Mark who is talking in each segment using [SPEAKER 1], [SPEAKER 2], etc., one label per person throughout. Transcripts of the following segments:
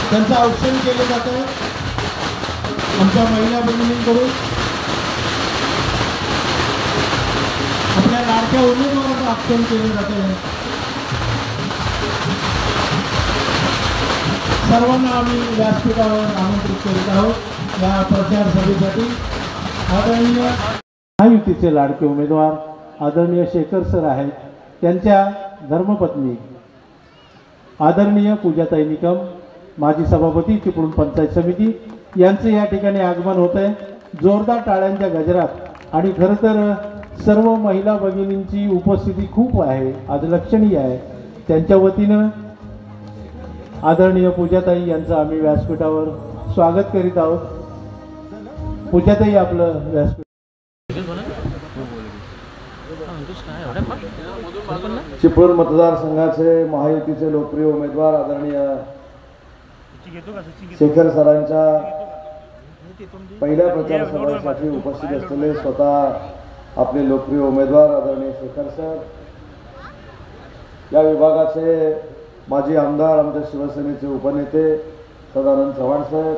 [SPEAKER 1] त्यांचं औक्षण केलं जातं आमच्या महिला भगिनींकडून। आपल्या लाडक्या उमेदवाराचं औक्षण केलं जातं। सर्वांना आम्ही व्यासपीठावर आमंत्रित करीत आहोत या प्रचार सभेसाठी। आदरणीय महायुतीचे लाडके उमेदवार आदरणीय शेखर सर आहेत, त्यांच्या धर्मपत्नी आदरणीय पूजाताई निकम, माजी सभापती चिपळूण पंचायत समिती यांचे या ठिकाणी आगमन होत आहे जोरदार टाळ्यांच्या गजरात। आणि खरं तर सर्व महिला भगिनींची उपस्थिती खूप आहे, आज लक्षणीय आहे। त्यांच्या वतीनं आदरणीय पूजाताई यांचं आम्ही व्यासपीठावर स्वागत करीत आहोत। पूजाताई आपलं व्यासपीठ।
[SPEAKER 2] चिपळूण मतदारसंघाचे महायुतीचे लोकप्रिय उमेदवार आदरणीय शेखर सरांच्या पहिल्या प्रचार सभेसाठी उपस्थित असलेले स्वतः आपले लोकप्रिय उमेदवार आदरणीय शेखर सर, या विभागाचे माजी आमदार आमच्या शिवसेनेचे उपनेते सदानंद चव्हाण सर,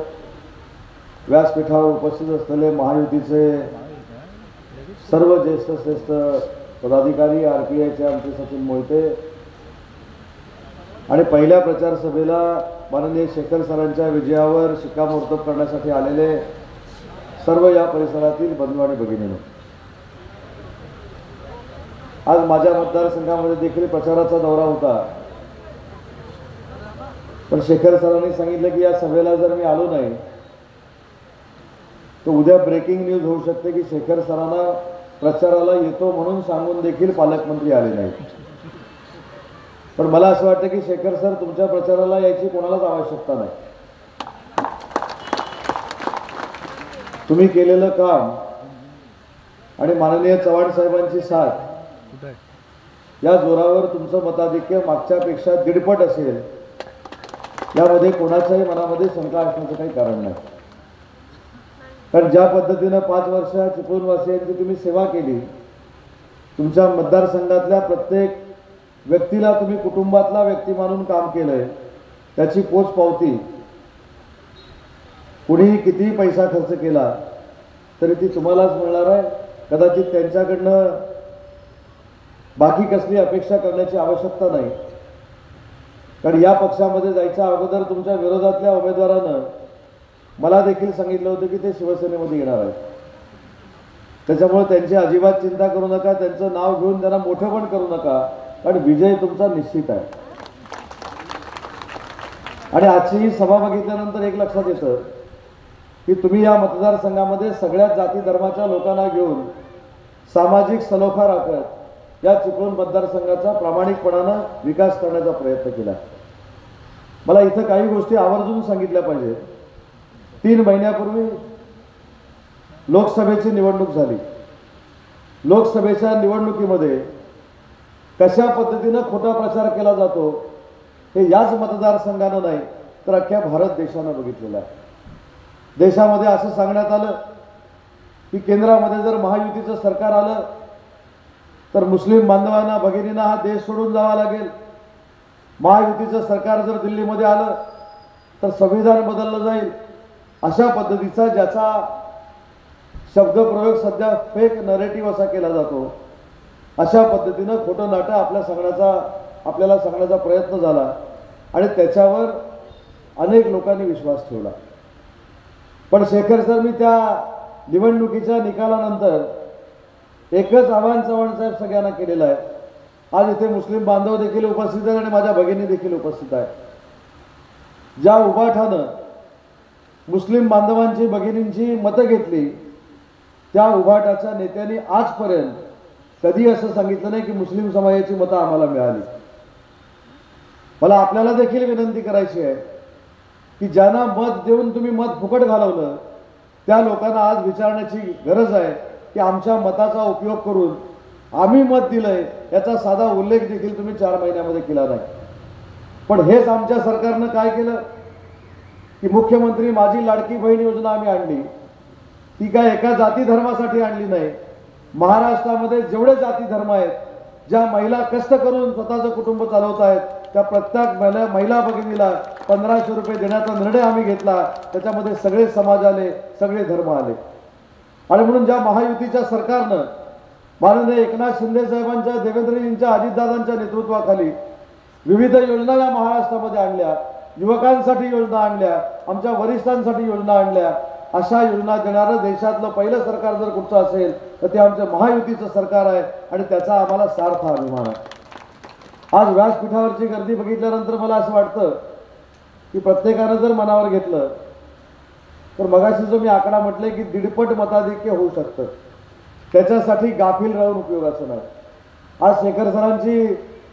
[SPEAKER 2] व्यासपीठावर उपस्थित असलेले महायुतीचे सर्व ज्येष्ठ श्रेष्ठ पदाधिकारी, आरपीआयचे आमचे सचिन मोहिते आणि पहिल्या प्रचार सभेला माननीय शेखर सरांच्या विजयावर शिक्कामोर्तब करण्यासाठी आलेले सर्व या परिसरातील बंधू आणि भगिनींनो, आज माझ्या मतदारसंघामध्ये देखील प्रचाराचा दौरा होता, पण शेखर सरांनी सांगितलं की या सभेला जर मी आलो नाही तर उद्या ब्रेकिंग न्यूज होऊ शकते की शेखर सरांना प्रचाराला येतो म्हणून सांगून देखील पालकमंत्री आले नाही। पण मला असं वाटतं की शेखर सर तुमच्या प्रचाराला यायची कोणालाच आवश्यकता नाही। तुम्ही केलेलं काम आणि माननीय चव्हाण साहेबांची साथ या जोरावर तुमचं मताधिक्य मागच्यापेक्षा दीडपट असेल, यामध्ये कोणाच्याही मनामध्ये शंका असण्याचं काही कारण नाही। कारण ज्या पद्धतीनं 5 वर्ष चिपळूणवासियांची तुम्ही सेवा केली, तुमच्या मतदारसंघातल्या प्रत्येक व्यक्तीला तुम्ही कुटुंबातला व्यक्ती मानून काम केलंय, त्याची पोचपावती कुणीही कितीही पैसा खर्च केला तरी ती तुम्हालाच मिळणार आहे। कदाचित त्यांच्याकडनं बाकी कसली अपेक्षा करण्याची आवश्यकता नाही, कारण या पक्षामध्ये जायच्या अगोदर तुमच्या विरोधातल्या उमेदवारानं मला देखील सांगितलं होतं की ते शिवसेनेमध्ये येणार आहेत। त्याच्यामुळे त्यांची अजिबात चिंता करू नका, त्यांचं नाव घेऊन त्यांना मोठं पण करू नका, कारण विजय तुमचा निश्चित आहे। आणि आजची ही सभा बघितल्यानंतर एक लक्षात येतं की तुम्ही या मतदारसंघामध्ये सगळ्याच जाती धर्माच्या लोकांना घेऊन सामाजिक सलोखा राखत या चिपळूण मतदारसंघाचा प्रामाणिकपणानं विकास करण्याचा प्रयत्न केला। मला इथं काही गोष्टी आवर्जून सांगितल्या पाहिजे। 3 महिन्यापूर्वी लोकसभेची निवडणूक झाली। लोकसभेच्या निवडणुकीमध्ये कशा पद्धतीनं खोटा प्रचार केला जातो हे याच मतदारसंघानं नाही तर अख्ख्या भारत देशानं बघितलेलं आहे। देशामध्ये असं सांगण्यात आलं की केंद्रामध्ये जर महायुतीचं सरकार आलं तर मुस्लिम बांधवांना भगिनींना हा देश सोडून जावा लागेल। महायुतीचं सरकार जर दिल्लीमध्ये आलं तर संविधान बदललं जाईल। अशा पद्धतीचा ज्याचा शब्दप्रयोग सध्या फेक नरेटिव्ह असा केला जातो, अशा पद्धतीनं खोटं नाटं आपल्याला सांगण्याचा प्रयत्न झाला आणि त्याच्यावर अनेक लोकांनी विश्वास ठेवला। पण शेखर सर, मी त्या निवडणुकीच्या निकालानंतर एकच आवाहन चव्हाण साहेब सगळ्यांना केलेलं आहे। आज इथे मुस्लिम बांधव देखील उपस्थित आहेत आणि माझ्या भगिनी देखील उपस्थित आहेत। ज्या उभाठानं मुस्लिम बांधवांची भगिनींची मतं घेतली, त्या उभाटाच्या नेत्यांनी आजपर्यंत कधी असं सांगितलं नाही की मुस्लिम समाजाची मतं आम्हाला मिळाली। मला आपल्याला देखील विनंती करायची आहे की ज्यांना मत देऊन तुम्ही मत फुकट घालवलं त्या लोकांना आज विचारण्याची गरज आहे की आमच्या मताचा उपयोग करून आम्ही मत दिलंय याचा साधा उल्लेख देखील तुम्ही 4 महिन्यामध्ये केला नाही। पण हेच आमच्या सरकारनं काय केलं की मुख्यमंत्री माझी लाडकी बहीण योजना आम्ही आणली, ती काय एका जाती धर्मासाठी आणली नाही। महाराष्ट्रामध्ये जेवढे जाती धर्म आहेत, ज्या महिला कष्ट करून स्वतःचं कुटुंब चालवत आहेत, त्या प्रत्येक महिला भगिनीला 1500 रुपये देण्याचा निर्णय आम्ही घेतला. त्याच्यामध्ये सगळे समाज आले, सगळे धर्म आले. आणि म्हणून ज्या महायुतीच्या सरकारनं माननीय एकनाथ शिंदे साहेबांच्या, देवेंद्रजींच्या, अजितदादांच्या नेतृत्वाखाली विविध योजना या महाराष्ट्रामध्ये आणल्या, युवकांसाठी योजना आणल्या, आमच्या वरिष्ठांसाठी योजना आणल्या, अशा योजना देणारं देशातलं पहिलं सरकार जर कुठचं असेल तर ते आमचं महायुतीचं सरकार आहे आणि त्याचा आम्हाला सार्थ अभिमान आहे. आज व्यासपीठावरची गर्दी बघितल्यानंतर मला असं वाटतं की प्रत्येकानं जर मनावर घेतलं तर मगाशी जो मी आकडा म्हटले की 1.5 मताधिक्य होऊ शकतं, त्याच्यासाठी गाफील राहून उपयोगाचं नाही. आज शेखर सरांची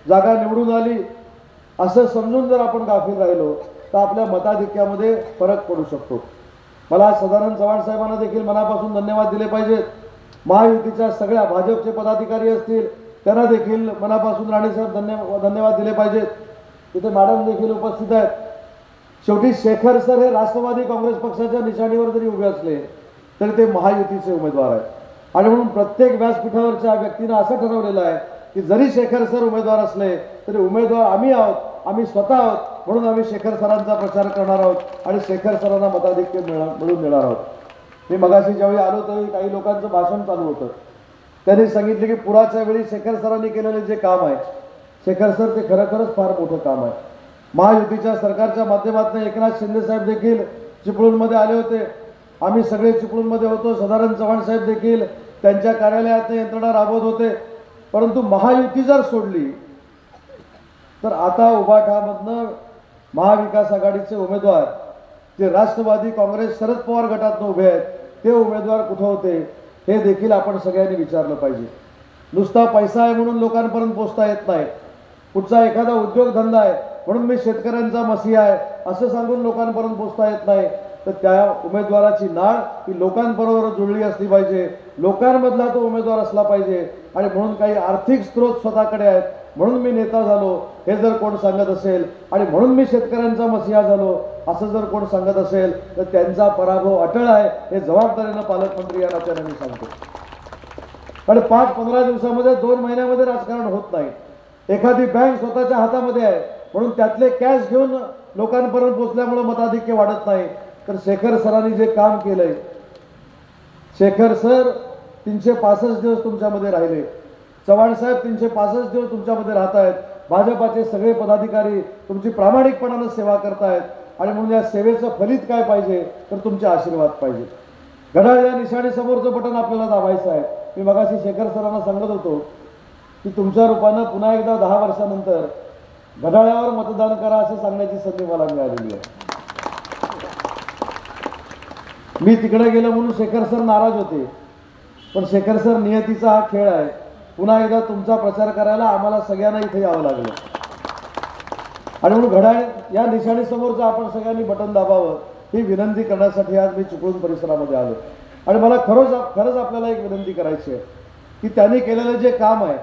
[SPEAKER 2] जागा निवडून आली असं समजून जर आपण गाफील राहिलो तर आपल्या मताधिक्यामध्ये फरक पडू शकतो. मला सदानंद चव्हाण साहेबांना देखील मनापासून धन्यवाद दिले पाहिजेत. महायुतीच्या सगळ्या भाजपचे पदाधिकारी असतील त्यांना देखील मनापासून राणेसाहेब धन्यवाद दिले पाहिजेत. तिथे मॅडम देखील उपस्थित आहेत. शेवटी शेखर सर हे राष्ट्रवादी काँग्रेस पक्षाच्या निशाणीवर जरी उभे असले तरी ते महायुतीचे उमेदवार आहेत. आणि म्हणून प्रत्येक व्यासपीठावरच्या व्यक्तीनं असं ठरवलेलं आहे की जरी शेखर सर उमेदवार असले तरी उमेदवार आम्ही आहोत, आम्ही स्वतः आहोत. म्हणून आम्ही शेखर सरांचा प्रचार करणार आहोत आणि शेखर सरांना मताधिक्य मिळवून देणार आहोत. मी मगाशी ज्यावेळी आलो त्यावेळी काही लोकांचं भाषण चालू होतं. त्यांनी सांगितले की पुराच्या वेळी शेखर सरांनी केलेले जे काम आहे, शेखर सर ते खरोखरच फार मोठं काम आहे. महायुतीच्या सरकारच्या माध्यमातून एकनाथ शिंदे साहेब देखील चिपळूणमध्ये आले होते. आम्ही सगळे चिपळूणमध्ये होतो. सदानंद चव्हाण साहेब देखील त्यांच्या कार्यालयात यंत्रणा राबवत होते. परंतु महायुती जर सोडली तर आता उभाठामधनं महाविकास आघाडीचे उमेदवार जे राष्ट्रवादी काँग्रेस शरद पवार गटातून उभे आहेत ते उमेदवार कुठे होते हे देखील आपण सगळ्यांनी विचारलं पाहिजे. नुसता पैसा आहे म्हणून लोकांपर्यंत पोहोचता येत नाही. कुठचा एखादा उद्योगधंदा आहे म्हणून मी शेतकऱ्यांचा मसीहा आहे असं सांगून लोकांपर्यंत पोहोचता येत नाही. तर त्या उमेदवाराची नाळ ही लोकांबरोबर जुळली असली पाहिजे, लोकांमधला तो उमेदवार असला पाहिजे. आणि म्हणून काही आर्थिक स्रोत स्वतःकडे आहेत म्हणून मी नेता झालो हे जर कोण सांगत असेल आणि म्हणून मी शेतकऱ्यांचा मसीहा झालो असं जर कोण सांगत असेल तर त्यांचा पराभव अटळ आहे हे जबाबदारीनं पालकमंत्री या नात्याने मी सांगतो. आणि 5-15 दिवसामध्ये 2 महिन्यामध्ये राजकारण होत नाही. एखादी बँक स्वतःच्या हातामध्ये आहे म्हणून त्यातले कॅश घेऊन लोकांपर्यंत पोहोचल्यामुळे मताधिक्य वाढत नाही. तर शेखर सरांनी जे काम केलंय, शेखर सर 365 दिवस तुमच्यामध्ये राहिले, चव्हाण साहेब 365 दिवस तुमच्यामध्ये राहत आहेत, भाजपाचे सगळे पदाधिकारी तुमची प्रामाणिकपणानं सेवा करतायत. आणि म्हणून या सेवेचं फलित काय पाहिजे तर तुमचे आशीर्वाद पाहिजे. घड्याळ या निशाणी समोरचं बटन आपल्याला दाबायचं आहे. मी मगाशी शेखर सरांना सांगत होतो की तुमच्या रूपानं पुन्हा एकदा 10 वर्षानंतर घड्याळावर मतदान करा असं सांगण्याची संधी मला मिळालेली आहे. मी तिकडे गेलो म्हणून शेखर सर नाराज होते, पण शेखर सर नियतीचा हा खेळ आहे. पुन्हा एकदा तुमचा प्रचार करायला आम्हाला सगळ्यांना इथे यावं लागलं. आणि म्हणून घड्याळ या निशाणी समोरचं आपण सगळ्यांनी बटन दाबावं ही विनंती करण्यासाठी आज मी चिपळूण परिसरामध्ये आलो. आणि मला खरंच आपल्याला एक विनंती करायची आहे की त्यांनी केलेलं जे काम आहे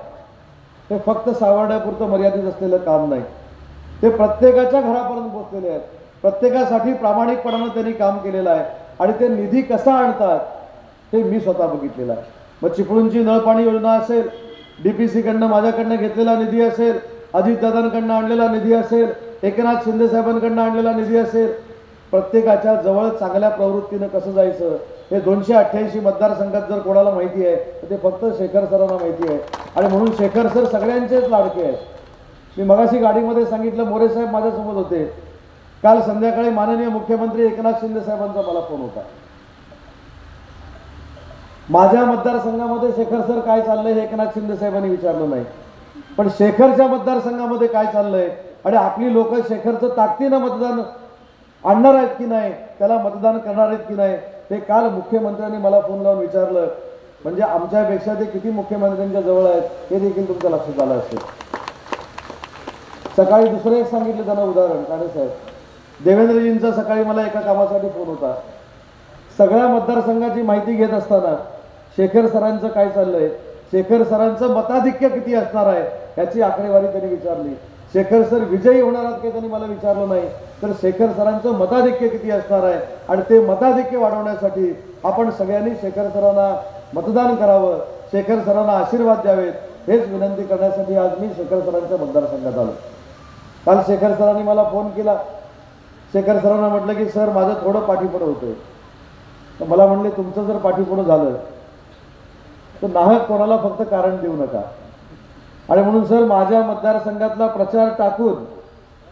[SPEAKER 2] ते फक्त सावरण्यापुरतं मर्यादित असलेलं काम नाही. ते प्रत्येकाच्या घरापर्यंत पोहोचलेले आहेत. प्रत्येकासाठी प्रामाणिकपणानं त्यांनी काम केलेलं आहे. आणि ते निधी कसा आणतात ते मी स्वतः बघितलेलं आहे. मग चिपळूणची नळपाणी योजना असेल, DPCकडनं माझ्याकडनं घेतलेला निधी असेल, अजितदादांकडनं आणलेला निधी असेल, एकनाथ शिंदे साहेबांकडनं आणलेला निधी असेल, प्रत्येकाच्या जवळ चांगल्या प्रवृत्तीनं कसं जायचं हे 288 मतदारसंघात जर कोणाला माहिती आहे तर ते फक्त शेखर सरांना माहिती आहे. आणि म्हणून शेखर सर सगळ्यांचेच लाडके आहेत. मी मगाशी गाडीमध्ये सांगितलं, मोरे साहेब माझ्यासोबत होते. काल संध्याकाळी माननीय मुख्यमंत्री एकनाथ शिंदे साहेबांचा मला फोन होता. माझ्या मतदारसंघामध्ये शेखर सर काय चाललंय हे एकनाथ शिंदे साहेबांनी विचारलं नाही, पण शेखरच्या मतदारसंघामध्ये काय चाललंय आणि आपली लोक शेखरचं ताकदीनं मतदान आणणार आहेत की नाही, त्याला मतदान करणार आहेत की नाही हे काल मुख्यमंत्र्यांनी मला फोन लावून विचारलं. म्हणजे आमच्यापेक्षा ते किती मुख्यमंत्र्यांच्या जवळ आहेत हे देखील तुमच्या लक्षात आलं असेल. सकाळी दुसरं एक सांगितलं त्यांना उदाहरण, काळे साहेब देवेंद्रजींचा सकाळी मला एका कामासाठी फोन होता. सगळ्या मतदारसंघाची माहिती घेत असताना शेखर सरांचं काय चाललंय, शेखर सरांचं मताधिक्य किती असणार आहे याची आकडेवारी त्यांनी विचारली. शेखर सर विजयी होणार आहेत की त्यांनी मला विचारलं नाही, तर शेखर सरांचं मताधिक्य किती असणार आहे आणि ते मताधिक्य वाढवण्यासाठी आपण सगळ्यांनी शेखर सरांना मतदान करावं, शेखर सरांना आशीर्वाद द्यावेत हेच विनंती करण्यासाठी आज मी शेखर सरांच्या मतदारसंघात आलो. काल शेखर सरांनी मला फोन केला. शेखर सरांना म्हटलं की सर माझं थोडं पाठीपुढं होतंय. तर मला म्हणले तुमचं जर पाठीपुढं झालं तर नाहक कोणाला फक्त कारण देऊ नका. आणि म्हणून सर माझ्या मतदारसंघातला प्रचार टाकून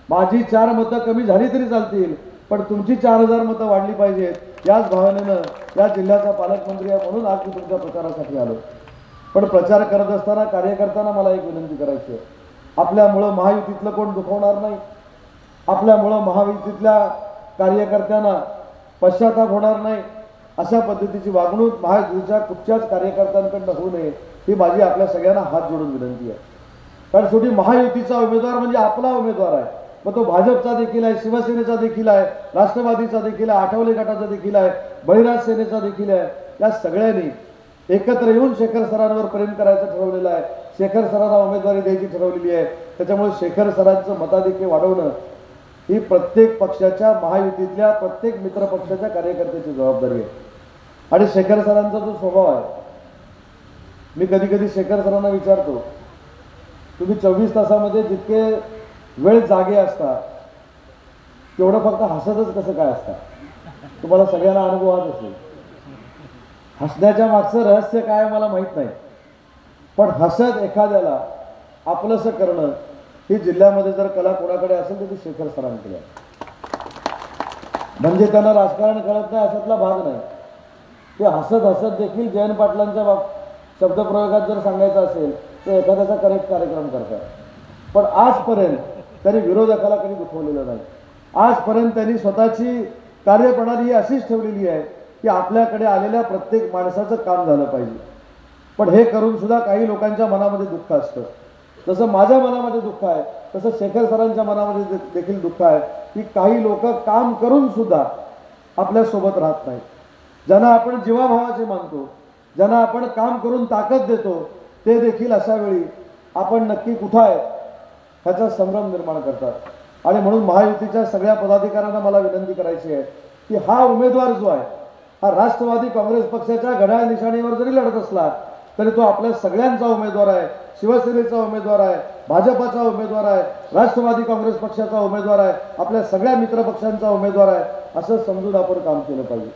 [SPEAKER 2] माझी 4 मतं कमी झाली तरी चालतील, पण तुमची 4000 मतं वाढली पाहिजेत याच भावनेनं या जिल्ह्याचा पालकमंत्री आहे म्हणून आज मी तुमच्या प्रचारासाठी आलो. पण प्रचार करत असताना कार्यकर्त्यांना मला एक विनंती करायची आहे. आपल्यामुळं महायुतीतलं कोण दुखवणार नाही. आपल्यामुळं महायुतीतल्या कार्यकर्त्यांना पश्चाताप होणार नाही. अशा पद्धतीची वागणूक महायुतीच्या कुठच्याच कार्यकर्त्यांकडनं होऊ नये ही माझी आपल्या सगळ्यांना हात जोडून विनंती आहे. कारण शेवटी महायुतीचा उमेदवार म्हणजे आपला उमेदवार आहे. मग तो भाजपचा देखील आहे, शिवसेनेचा देखील आहे, राष्ट्रवादीचा देखील आहे, आठवले गटाचा देखील आहे, बळीराज सेनेचा देखील आहे. या सगळ्यांनी एकत्र येऊन शेखर सरांवर प्रेम करायचं ठरवलेलं आहे. शेखर सरांना उमेदवारी द्यायची ठरवलेली आहे. त्याच्यामुळे शेखर सरांचं मताधिक्य वाढवणं ही प्रत्येक पक्षाच्या महायुतीतल्या प्रत्येक मित्र पक्षाच्या कार्यकर्त्याची जबाबदारी आहे. आणि शेखर सरांचा जो स्वभाव आहे, मी कधी कधी शेखर सरांना विचारतो, तुम्ही 24 तासामध्ये जितके वेळ जागे असता तेवढं फक्त हसतच कसं काय असता? तुम्हाला सगळ्यांना अनुभवात असेल. हसण्याच्या मागचं रहस्य काय मला माहीत नाही, पण हसत एखाद्याला आपलंसं करणं ही जिल्ह्यामध्ये जर कला कोणाकडे असेल तर ती शेखर सरांकडे आहे. म्हणजे त्यांना राजकारण कळत नाही अशातला भाग नाही. ते हसत हसत देखील जयंत पाटलांच्या शब्दप्रयोगात जर सांगायचं असेल तर एखाद्याचा करेक्ट कार्यक्रम करतात. पण आजपर्यंत त्यांनी विरोधकाला कधी दुखवलेलं नाही. आजपर्यंत त्यांनी स्वतःची कार्यप्रणाली ही अशीच ठेवलेली आहे की आपल्याकडे आलेल्या प्रत्येक माणसाचं काम झालं पाहिजे. पण हे करून सुद्धा काही लोकांच्या मनामध्ये दुःख असतं. जसं माझ्या मनामध्ये दुःख आहे तसं शेखर सरांच्या मनामध्ये देखील दुःख आहे की काही लोक काम करून सुद्धा आपल्यासोबत राहत नाहीत. ज्यांना आपण जीवाभावाचे मानतो, ज्यांना आपण काम करून ताकद देतो, ते देखील अशा वेळी आपण नक्की कुठं आहे ह्याचा संभ्रम निर्माण करतात. आणि म्हणून महायुतीच्या सगळ्या पदाधिकाऱ्यांना मला विनंती करायची आहे की हा उमेदवार जो आहे हा राष्ट्रवादी काँग्रेस पक्षाच्या घड्याळ निशाणीवर जरी लढत असला तरी तो आपल्या सगळ्यांचा उमेदवार आहे. शिवसेनेचा उमेदवार आहे, भाजपाचा उमेदवार आहे, राष्ट्रवादी काँग्रेस पक्षाचा उमेदवार आहे, आपल्या सगळ्या मित्र पक्षांचा उमेदवार आहे असं समजून आपण काम केलं पाहिजे.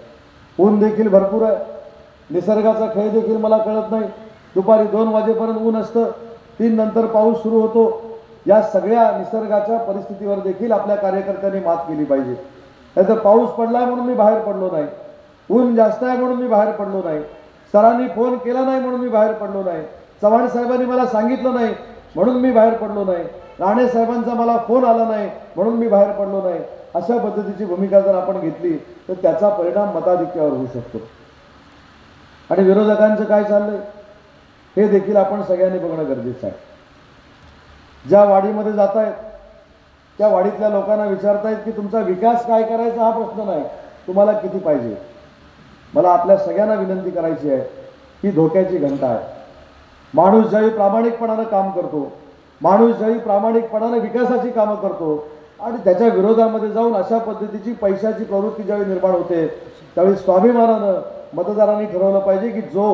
[SPEAKER 2] ऊन देखील भरपूर आहे. निसर्गाचा खेळ देखील मला कळत नाही. दुपारी 2 वाजेपर्यंत ऊन असतं, 3 नंतर पाऊस सुरू होतो. या सगळ्या निसर्गाच्या परिस्थितीवर देखील आपल्या कार्यकर्त्यांनी मात केली पाहिजे. नाहीतर पाऊस पडलाय म्हणून मी बाहेर पडलो नाही, ऊन जास्त आहे म्हणून मी बाहेर पडलो नाही, सरांनी फोन केला नाही म्हणून मी बाहेर पडलो नाही, चव्हाण साहेबांनी मला सांगितलं नाही म्हणून मी बाहेर पडलो नाही, राणे साहेबांचा मला फोन आला नाही म्हणून मी बाहेर पडलो नाही. अशा पद्धतीची भूमिका जर आपण घेतली तर त्याचा परिणाम मताधिक्यावर होऊ शकतो. आणि विरोधकांचं काय चाललंय हे देखील आपण सगळ्यांनी बघणं गरजेचं आहे. ज्या वाडीमध्ये जात आहेत त्या वाडीतल्या लोकांना विचारतायत की तुमचा विकास काय करायचा हा प्रश्न नाही, तुम्हाला किती पाहिजे. मला आपल्या सगळ्यांना विनंती करायची आहे ही धोक्याची घंटा आहे. माणूस ज्यावेळी प्रामाणिकपणानं काम करतो, माणूस ज्यावेळी प्रामाणिकपणानं विकासाची कामं करतो आणि त्याच्या विरोधामध्ये जाऊन अशा पद्धतीची पैशाची प्रवृत्ती ज्यावेळी निर्माण होते त्यावेळी स्वाभिमानानं मतदारांनी ठरवलं पाहिजे की जो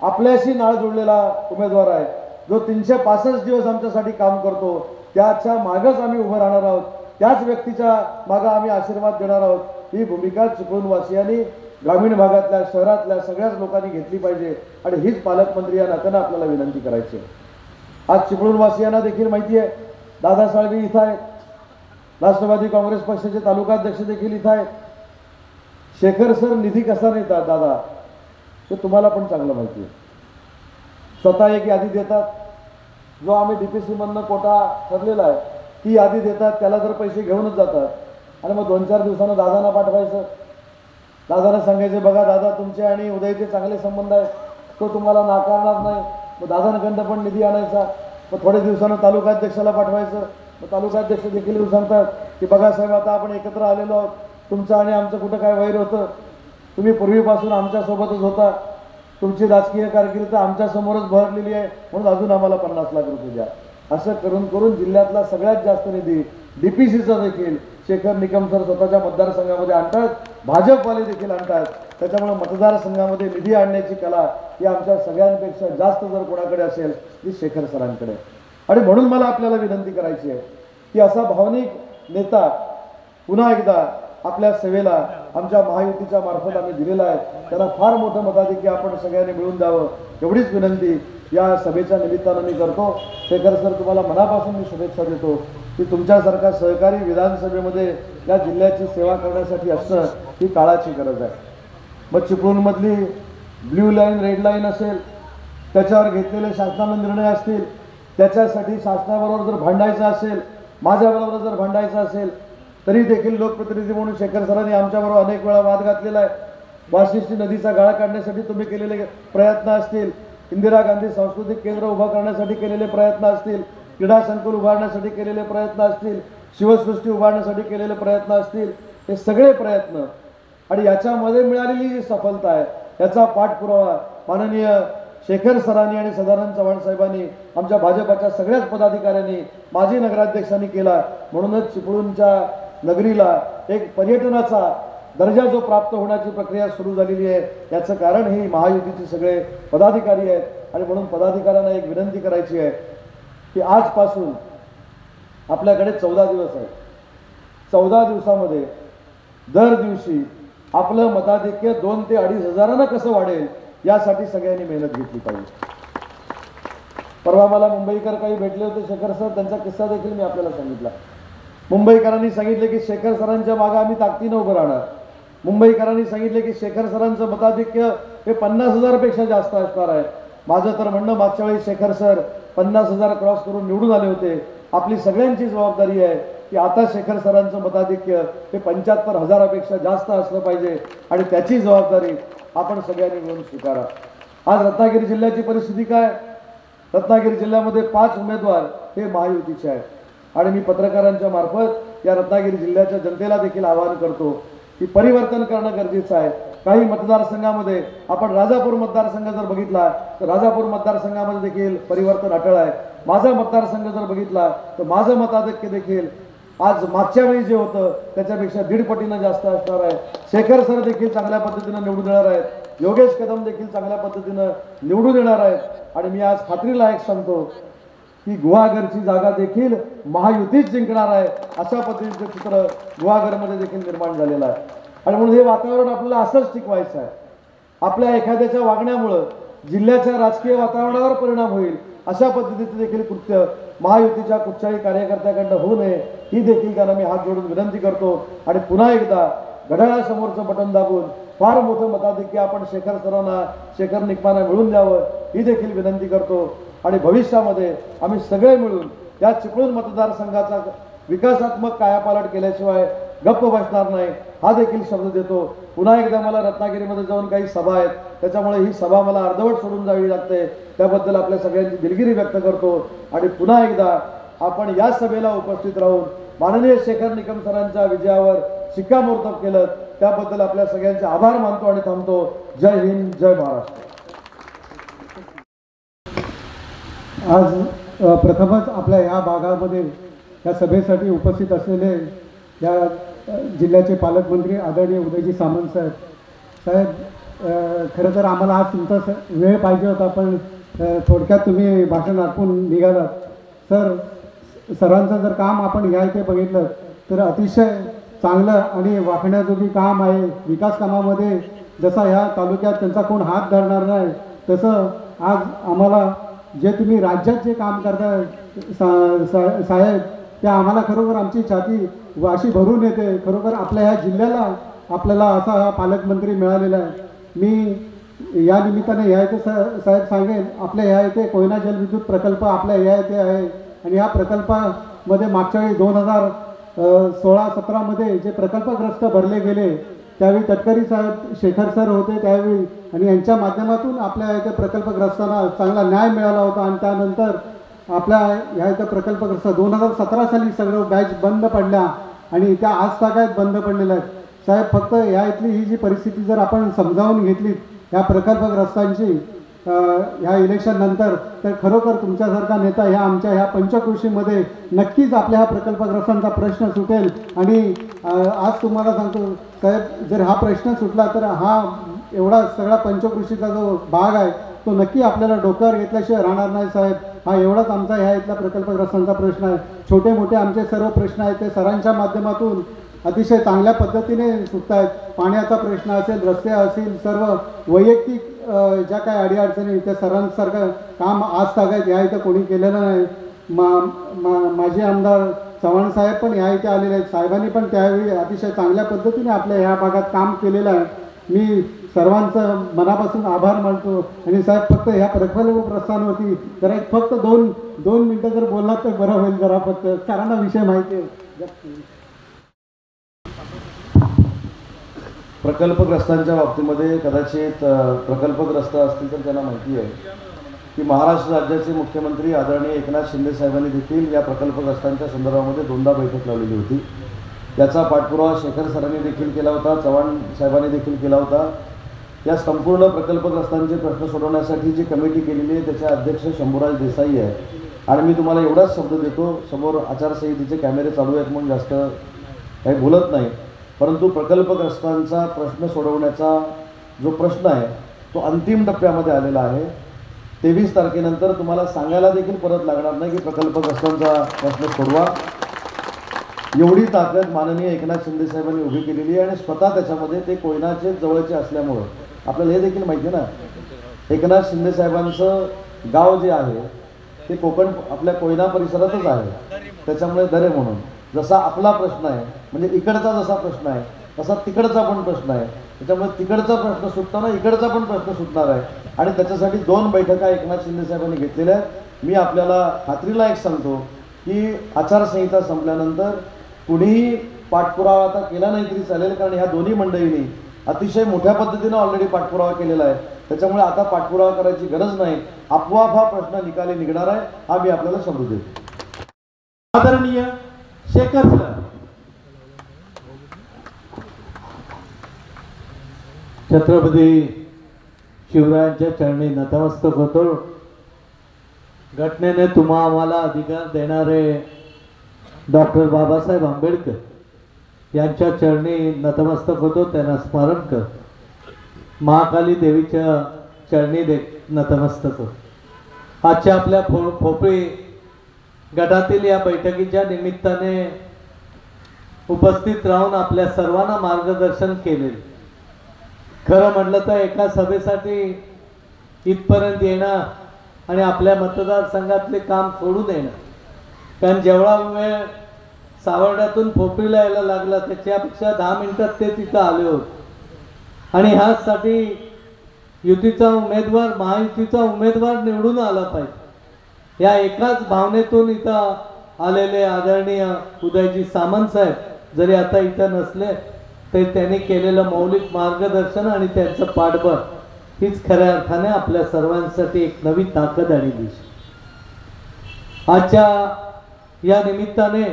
[SPEAKER 2] आपल्याशी नाळ जोडलेला उमेदवार आहे, जो 365 दिवस आमच्यासाठी काम करतो, त्याच्या मागच आम्ही उभं राहणार आहोत, त्याच व्यक्तीच्या मागं आम्ही आशीर्वाद देणार आहोत. ही भूमिका चिपळूणवासियांनी, ग्रामीण भागातल्या, शहरातल्या सगळ्याच लोकांनी घेतली पाहिजे. आणि हीच पालकमंत्री या नात्यानं आपल्याला विनंती करायची आहे. आज चिपळूणवासियांना देखील माहिती आहे दादा साळवी इथं आहेत, राष्ट्रवादी काँग्रेस पक्षाचे तालुकाध्यक्ष देखील इथं आहेत. शेखर सर निधी कसा नेतात दादा हे तुम्हाला पण चांगलं माहिती आहे. स्वतः एक यादी देतात, जो आम्ही DPC मधनं कोटा ठरलेला आहे ती यादी देतात, त्याला जर पैसे घेऊनच जातात आणि मग 2-4 दिवसानं दादांना पाठवायचं. दादांना सांगायचं बघा दादा तुमचे आणि उदयचे चांगले संबंध आहेत, तो तुम्हाला नाकारणार नाही. मग दादांकडनं पण निधी आणायचा. मग थोड्या दिवसानं तालुकाध्यक्षाला पाठवायचं. मग तालुकाध्यक्ष देखील येऊन सांगतात की बघा साहेब आता आपण एकत्र आलेलो आहोत, तुमचं आणि आमचं कुठं काय वैर होतं, तुम्ही पूर्वीपासून आमच्यासोबतच होता, तुमची राजकीय कारकीर्द आमच्यासमोरच भरलेली आहे म्हणून अजून आम्हाला 50 लाख रुपये द्या. असं करून करून जिल्ह्यातला सगळ्यात जास्त निधी DPCचा देखील शेखर निकम सर स्वतःच्या मतदारसंघामध्ये आणतात, भाजपवाले देखील आणतात. त्याच्यामुळे मतदारसंघामध्ये निधी आणण्याची कला ही आमच्या सगळ्यांपेक्षा जास्त जर कोणाकडे असेल ती शेखर सरांकडे. आणि म्हणून मला आपल्याला विनंती करायची आहे की असा भावनिक नेता पुन्हा एकदा आपल्या सेवेला आमच्या महायुतीच्या मार्फत आम्ही दिलेला आहे. त्याला फार मोठं मताधिक्य आपण सगळ्यांनी मिळून द्यावं एवढीच विनंती या सभेच्या निमित्तानं मी करतो. शेखर सर, तुम्हाला मनापासून मी शुभेच्छा देतो की तुमच्यासारखा सहकारी विधानसभेमध्ये या जिल्ह्याची सेवा करण्यासाठी असणं ही काळाची गरज आहे. मग चिपळूणमधली ब्ल्यू लाईन रेड लाईन असेल, त्याच्यावर घेतलेले शासनाने निर्णय असतील, त्याच्यासाठी शासनाबरोबर जर भांडायचं असेल, माझ्याबरोबर जर भांडायचं असेल, तरी देखील लोकप्रतिनिधी म्हणून शेखर सरांनी आमच्याबरोबर अनेक वेळा वाद घातलेला आहे. वाशिष्ठी नदीचा गाळा काढण्यासाठी तुम्ही केलेले प्रयत्न असतील, इंदिरा गांधी सांस्कृतिक केंद्र उभं करण्यासाठी केलेले प्रयत्न असतील, क्रीडा संकुल उभारण्यासाठी केलेले प्रयत्न असतील, शिवसृष्टी उभारण्यासाठी केलेले प्रयत्न असतील, हे सगळे प्रयत्न आणि याच्यामध्ये मिळालेली जी सफलता आहे याचा पाठपुरावा माननीय शेखर सरांनी आणि सदानंद चव्हाण साहेबांनी, आमच्या भाजपाच्या सगळ्याच पदाधिकाऱ्यांनी, माजी नगराध्यक्षांनी केला. म्हणूनच चिपळूणच्या नगरीला एक पर्यटनाचा दर्जा जो प्राप्त होण्याची प्रक्रिया सुरू झालेली आहे, याचं कारण ही महायुतीचे सगळे पदाधिकारी आहेत. आणि म्हणून पदाधिकाऱ्यांना एक विनंती करायची आहे की आजपासून आपल्याकडे 14 दिवस आहेत. 14 दिवसामध्ये दर दिवशी आपलं मताधिक्य 2 ते 2.5 हजारानं कसं वाढेल यासाठी सगळ्यांनी मेहनत घेतली पाहिजे. परवा मला मुंबईकर काही भेटले होते शेखर सर, त्यांचा किस्सा देखील मी आपल्याला सांगितला. मुंबईकरांनी सांगितले की शेखर सरांच्या मागे आम्ही ताकदीनं उभं राहणार. मुंबईकरांनी सांगितले की शेखर सरांचं मताधिक्य हे 50,000पेक्षा जास्त असणार आहे. माझं तर म्हणणं, मागच्या वेळी शेखर सर 50,000 क्रॉस करून निवडून आले होते. आपली सगळ्यांची जबाबदारी आहे की आता शेखर सरांचं मताधिक्य हे 75,000पेक्षा जास्त असलं पाहिजे आणि त्याची जबाबदारी आपण सगळ्यांनी मिळून स्वीकारा. आज रत्नागिरी जिल्ह्याची परिस्थिती काय? रत्नागिरी जिल्ह्यामध्ये 5 उमेदवार हे महायुतीचे आहेत. आणि मी पत्रकारांच्या मार्फत या रत्नागिरी जिल्ह्याच्या जनतेला देखील आवाहन करतो की परिवर्तन करणं गरजेचं आहे. काही मतदारसंघामध्ये आपण राजापूर मतदारसंघ जर बघितला तर राजापूर मतदारसंघामध्ये देखील परिवर्तन अटळ आहे. माझा मतदारसंघ जर बघितला तर माझं मताधिक्य देखील आज मागच्या वेळी जे होतं त्याच्यापेक्षा 1.5 पटीनं जास्त असणार आहे. शेखर सर देखील चांगल्या पद्धतीनं निवडून येणार आहेत. योगेश कदम देखील चांगल्या पद्धतीनं निवडून येणार आहेत. आणि मी आज खात्रीला एक सांगतो की गुहागरची जागा देखील महायुतीच जिंकणार आहे. अशा पद्धतीचं चित्र गुहागरमध्ये देखील निर्माण झालेलं आहे. आणि म्हणून हे वातावरण आपल्याला असंच टिकवायचं आहे. आपल्या एखाद्याच्या वागण्यामुळं जिल्ह्याच्या राजकीय वातावरणावर परिणाम होईल अशा पद्धतीचं देखील कृत्य महायुतीच्या कुठच्याही कार्यकर्त्याकडनं होऊ नये ही देखील त्यांना मी हात जोडून विनंती करतो. आणि पुन्हा एकदा घड्याळासमोरचं बटन दाबून फार मोठं मताधिक्य आपण शेखर सरांना, शेखर निकमांना मिळून द्यावं ही देखील विनंती करतो. आणि भविष्यामध्ये आम्ही सगळे मिळून या चिपळूण मतदारसंघाचा विकासात्मक कायापालट केल्याशिवाय गप्प बसणार नाही हा देखील शब्द देतो. पुन्हा एकदा मला रत्नागिरीमध्ये जाऊन काही सभा आहेत, त्याच्यामुळे ही सभा मला अर्धवट सोडून जावी लागते. त्याबद्दल आपल्या सगळ्यांची दिलगिरी व्यक्त करतो. आणि पुन्हा एकदा आपण या सभेला उपस्थित राहून माननीय शेखर निकम सरांच्या विजयावर शिक्कामोर्तब केलं त्याबद्दल आपल्या सगळ्यांचे आभार मानतो आणि थांबतो. जय हिंद, जय महाराष्ट्र.
[SPEAKER 3] आज प्रथमच आपल्या या भागामध्ये या सभेसाठी उपस्थित असलेले या जिल्ह्याचे पालकमंत्री आदरणीय उदयजी सामंत साहेब, खरं तर आम्हाला आज तुमचा वेळ पाहिजे होता, पण थोडक्यात तुम्ही भाषण आटपून निघालात. सरांचं जर काम आपण या इथे बघितलं तर अतिशय चांगलं आणि वाखण्याजोगी काम आहे. विकास कामामध्ये जसा ह्या तालुक्यात त्यांचा कोण हात धरणार नाही, तसं आज आम्हाला जे तुम्ही राज्यात जे काम करताय साहेब, ते आम्हाला खरोखर आमची छाती अशी भरून येते. खरोखर आपल्या ह्या जिल्ह्याला आपल्याला असा हा पालकमंत्री मिळालेला आहे. मी या निमित्ताने या इथे साहेब सांगेन, आपल्या ह्या इथे कोयना जलविद्युत प्रकल्प आपल्या ह्या इथे आहे आणि या प्रकल्पामध्ये मागच्या वेळी 2016-17मध्ये जे प्रकल्पग्रस्त भरले गेले त्यावेळी तटकरी साहेब शेखर सर होते त्यावेळी, आणि यांच्या माध्यमातून आपल्या इथे प्रकल्पग्रस्तांना चांगला न्याय मिळाला होता. आणि त्यानंतर आपल्या ह्या इथं प्रकल्पग्रस्त 2017 साली सगळं बॅच बंद पडल्या आणि त्या आज तागायत बंद पडलेल्या आहेत. साहेब, फक्त या इथली ही जी परिस्थिती जर आपण समजावून घेतली ह्या प्रकल्पग्रस्तांची ह्या इलेक्शन नंतर, तर खरोखर तुमच्यासारखा नेता ह्या आमच्या ह्या पंचकृषीमध्ये नक्कीच आपल्या ह्या प्रकल्पग्रस्तांचा प्रश्न सुटेल. आणि आज तुम्हाला सांगतो साहेब, जर हा प्रश्न सुटला तर हा एवढा सगळा पंचकृषीचा जो भाग आहे तो नक्की आपल्याला डोक्यावर घेतल्याशिवाय राहणार नाही साहेब. हा एवढाच आमचा ह्या इथल्या प्रकल्पग्रस्तांचा प्रश्न आहे. छोटे मोठे आमचे सर्व प्रश्न आहेत ते सरांच्या माध्यमातून अतिशय चांगल्या पद्धतीने सुटत आहेत. पाण्याचा प्रश्न असेल, रस्ते असतील, सर्व वैयक्तिक ज्या काही अडीअडचणी त्या सरांसारखं काम आज तागायत ह्या इथं कोणी केलेलं नाही. माजी आमदार चव्हाण साहेब पण ह्या इथे आलेले आहेत. साहेबांनी पण त्यावेळी अतिशय चांगल्या पद्धतीने आपल्या ह्या भागात काम केलेलं आहे. मी सर्वांचं मनापासून आभार मानतो. आणि साहेब फक्त ह्या प्रकल्पग्रस्तांवरती जरा एक फक्त दोन मिनटं जर बोललात तर बरं होईल. जरा फक्त सरांना विषय माहिती आहे.
[SPEAKER 2] प्रकल्पग्रस्तांच्या बाबतीमध्ये कदाचित प्रकल्पग्रस्त असतील तर त्यांना माहिती आहे की महाराष्ट्र राज्याचे मुख्यमंत्री आदरणीय एकनाथ शिंदे साहेबांनी देखील या प्रकल्पग्रस्तांच्या संदर्भामध्ये 2दा बैठक लावलेली होती. याचा पाठपुरावा शेखर सरांनी देखील केला होता, चव्हाण साहेबांनी देखील केला होता. या संपूर्ण प्रकल्पग्रस्तांचे प्रश्न सोडवण्यासाठी जी कमिटी केलेली आहे त्याचे अध्यक्ष शंभूराज देसाई आहे. आणि मी तुम्हाला एवढाच शब्द देतो, समोर आचारसंहितेचे कॅमेरे चालू आहेत म्हणून जास्त काही बोलत नाही, परंतु प्रकल्पग्रस्तांचा प्रश्न सोडवण्याचा जो प्रश्न आहे तो अंतिम टप्प्यामध्ये आलेला आहे. 23 तारखेनंतर तुम्हाला सांगायला देखील परत लागणार नाही की प्रकल्पग्रस्तांचा प्रश्न सोडवा. एवढी ताकद माननीय एकनाथ शिंदे साहेबांनी उभी केलेली आहे. आणि स्वतः त्याच्यामध्ये ते कोयनाचे जवळचे असल्यामुळं आपल्याला हे देखील माहिती आहे ना, एकनाथ शिंदे साहेबांचं गाव जे आहे ते कोकण आपल्या कोयना परिसरातच आहे. त्याच्यामुळे दरे म्हणून जसा आपला प्रश्न आहे म्हणजे इकडचा जसा प्रश्न आहे तसा तिकडचा पण प्रश्न आहे. त्याच्यामुळे तिकडचा प्रश्न सुटताना इकडचा पण प्रश्न सुटणार आहे. आणि त्याच्यासाठी 2 बैठका एकनाथ शिंदे साहेबांनी घेतलेल्या आहेत. मी आपल्याला खात्रीला एक सांगतो की आचारसंहिता संपल्यानंतर कुणीही पाठपुरावा आता केला नाही तरी चालेल, कारण ह्या दोन्ही मंडळींनी अतिशय मोठ्या पद्धतीनं ऑलरेडी पाठपुरावा केलेला आहे. त्याच्यामुळे आता पाठपुरावा करायची गरज नाही, आपोआप हा प्रश्न निकाली निघणार आहे. हा मी आपल्याला समजू देतो.
[SPEAKER 1] आदरणीय शेखर सर.
[SPEAKER 4] छत्रपती शिवरायांच्या चरणी नतमस्तक होतो. घटनेने तुम्हा आम्हाला अधिकार देणारे डॉक्टर बाबासाहेब आंबेडकर यांच्या चरणी नतमस्तक होतो, त्यांना स्मरण कर. महाकाली देवीच्या चरणी नतमस्तक होतो. आजच्या आपल्या खोपळी गटातील या बैठकीच्या निमित्ताने उपस्थित राहून आपल्या सर्वांना मार्गदर्शन केले. खरं म्हटलं तर एका सभेसाठी इथपर्यंत येणं आणि आपल्या मतदारसंघातले काम सोडून येणं, कारण जेवढा वेळ सावर्ड्यातून खोपळीला यायला लागला त्याच्यापेक्षा 10 मिनिटात ते तिथं आले होते. आणि ह्यासाठी युतीचा उमेदवार, महायुतीचा उमेदवार निवडून आला पाहिजे या एकाच भावनेतून इथं आलेले आदरणीय उदयजी सामंत साहेब जरी आता इथं नसले तरी त्यांनी केलेलं मौलिक मार्गदर्शन आणि त्यांचं पाठबळ हीच खऱ्या अर्थाने आपल्या सर्वांसाठी एक नवी ताकद आणि दिशा. आजच्या या निमित्ताने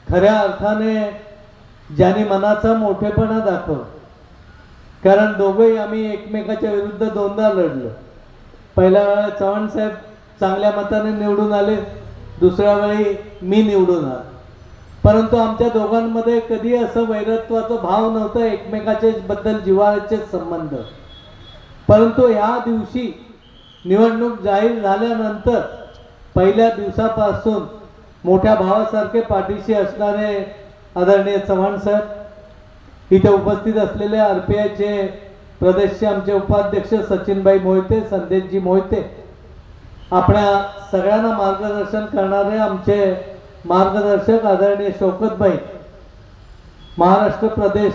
[SPEAKER 4] खऱ्या अर्थाने ज्यांनी मनाचा मोठेपणा दाखवला, कारण दोघेही आम्ही एकमेकाच्या विरुद्ध 2दा लढलो. पहिल्या वेळेला चव्हाण साहेब चांगल्या मताने निवडून आले, दुसऱ्या वेळी मी निवडून आलो. परंतु आमच्या दोघांमध्ये कधी असं वैरत्वाचा भाव नव्हता, एकमेकाचे बद्दल जिव्हाळ्याचे संबंध. परंतु ह्या दिवशी निवडणूक जाहीर झाल्यानंतर पहिल्या दिवसापासून मोठ्या भावासारखे पाठीशी असणारे आदरणीय चव्हाण साहेब, इथे उपस्थित असलेले RPIचे प्रदेशचे आमचे उपाध्यक्ष सचिनभाई मोहिते, संदेशजी मोहिते, आपल्या सगळ्यांना मार्गदर्शन करणारे आमचे मार्गदर्शक आदरणीय शौकतभाई, महाराष्ट्र प्रदेश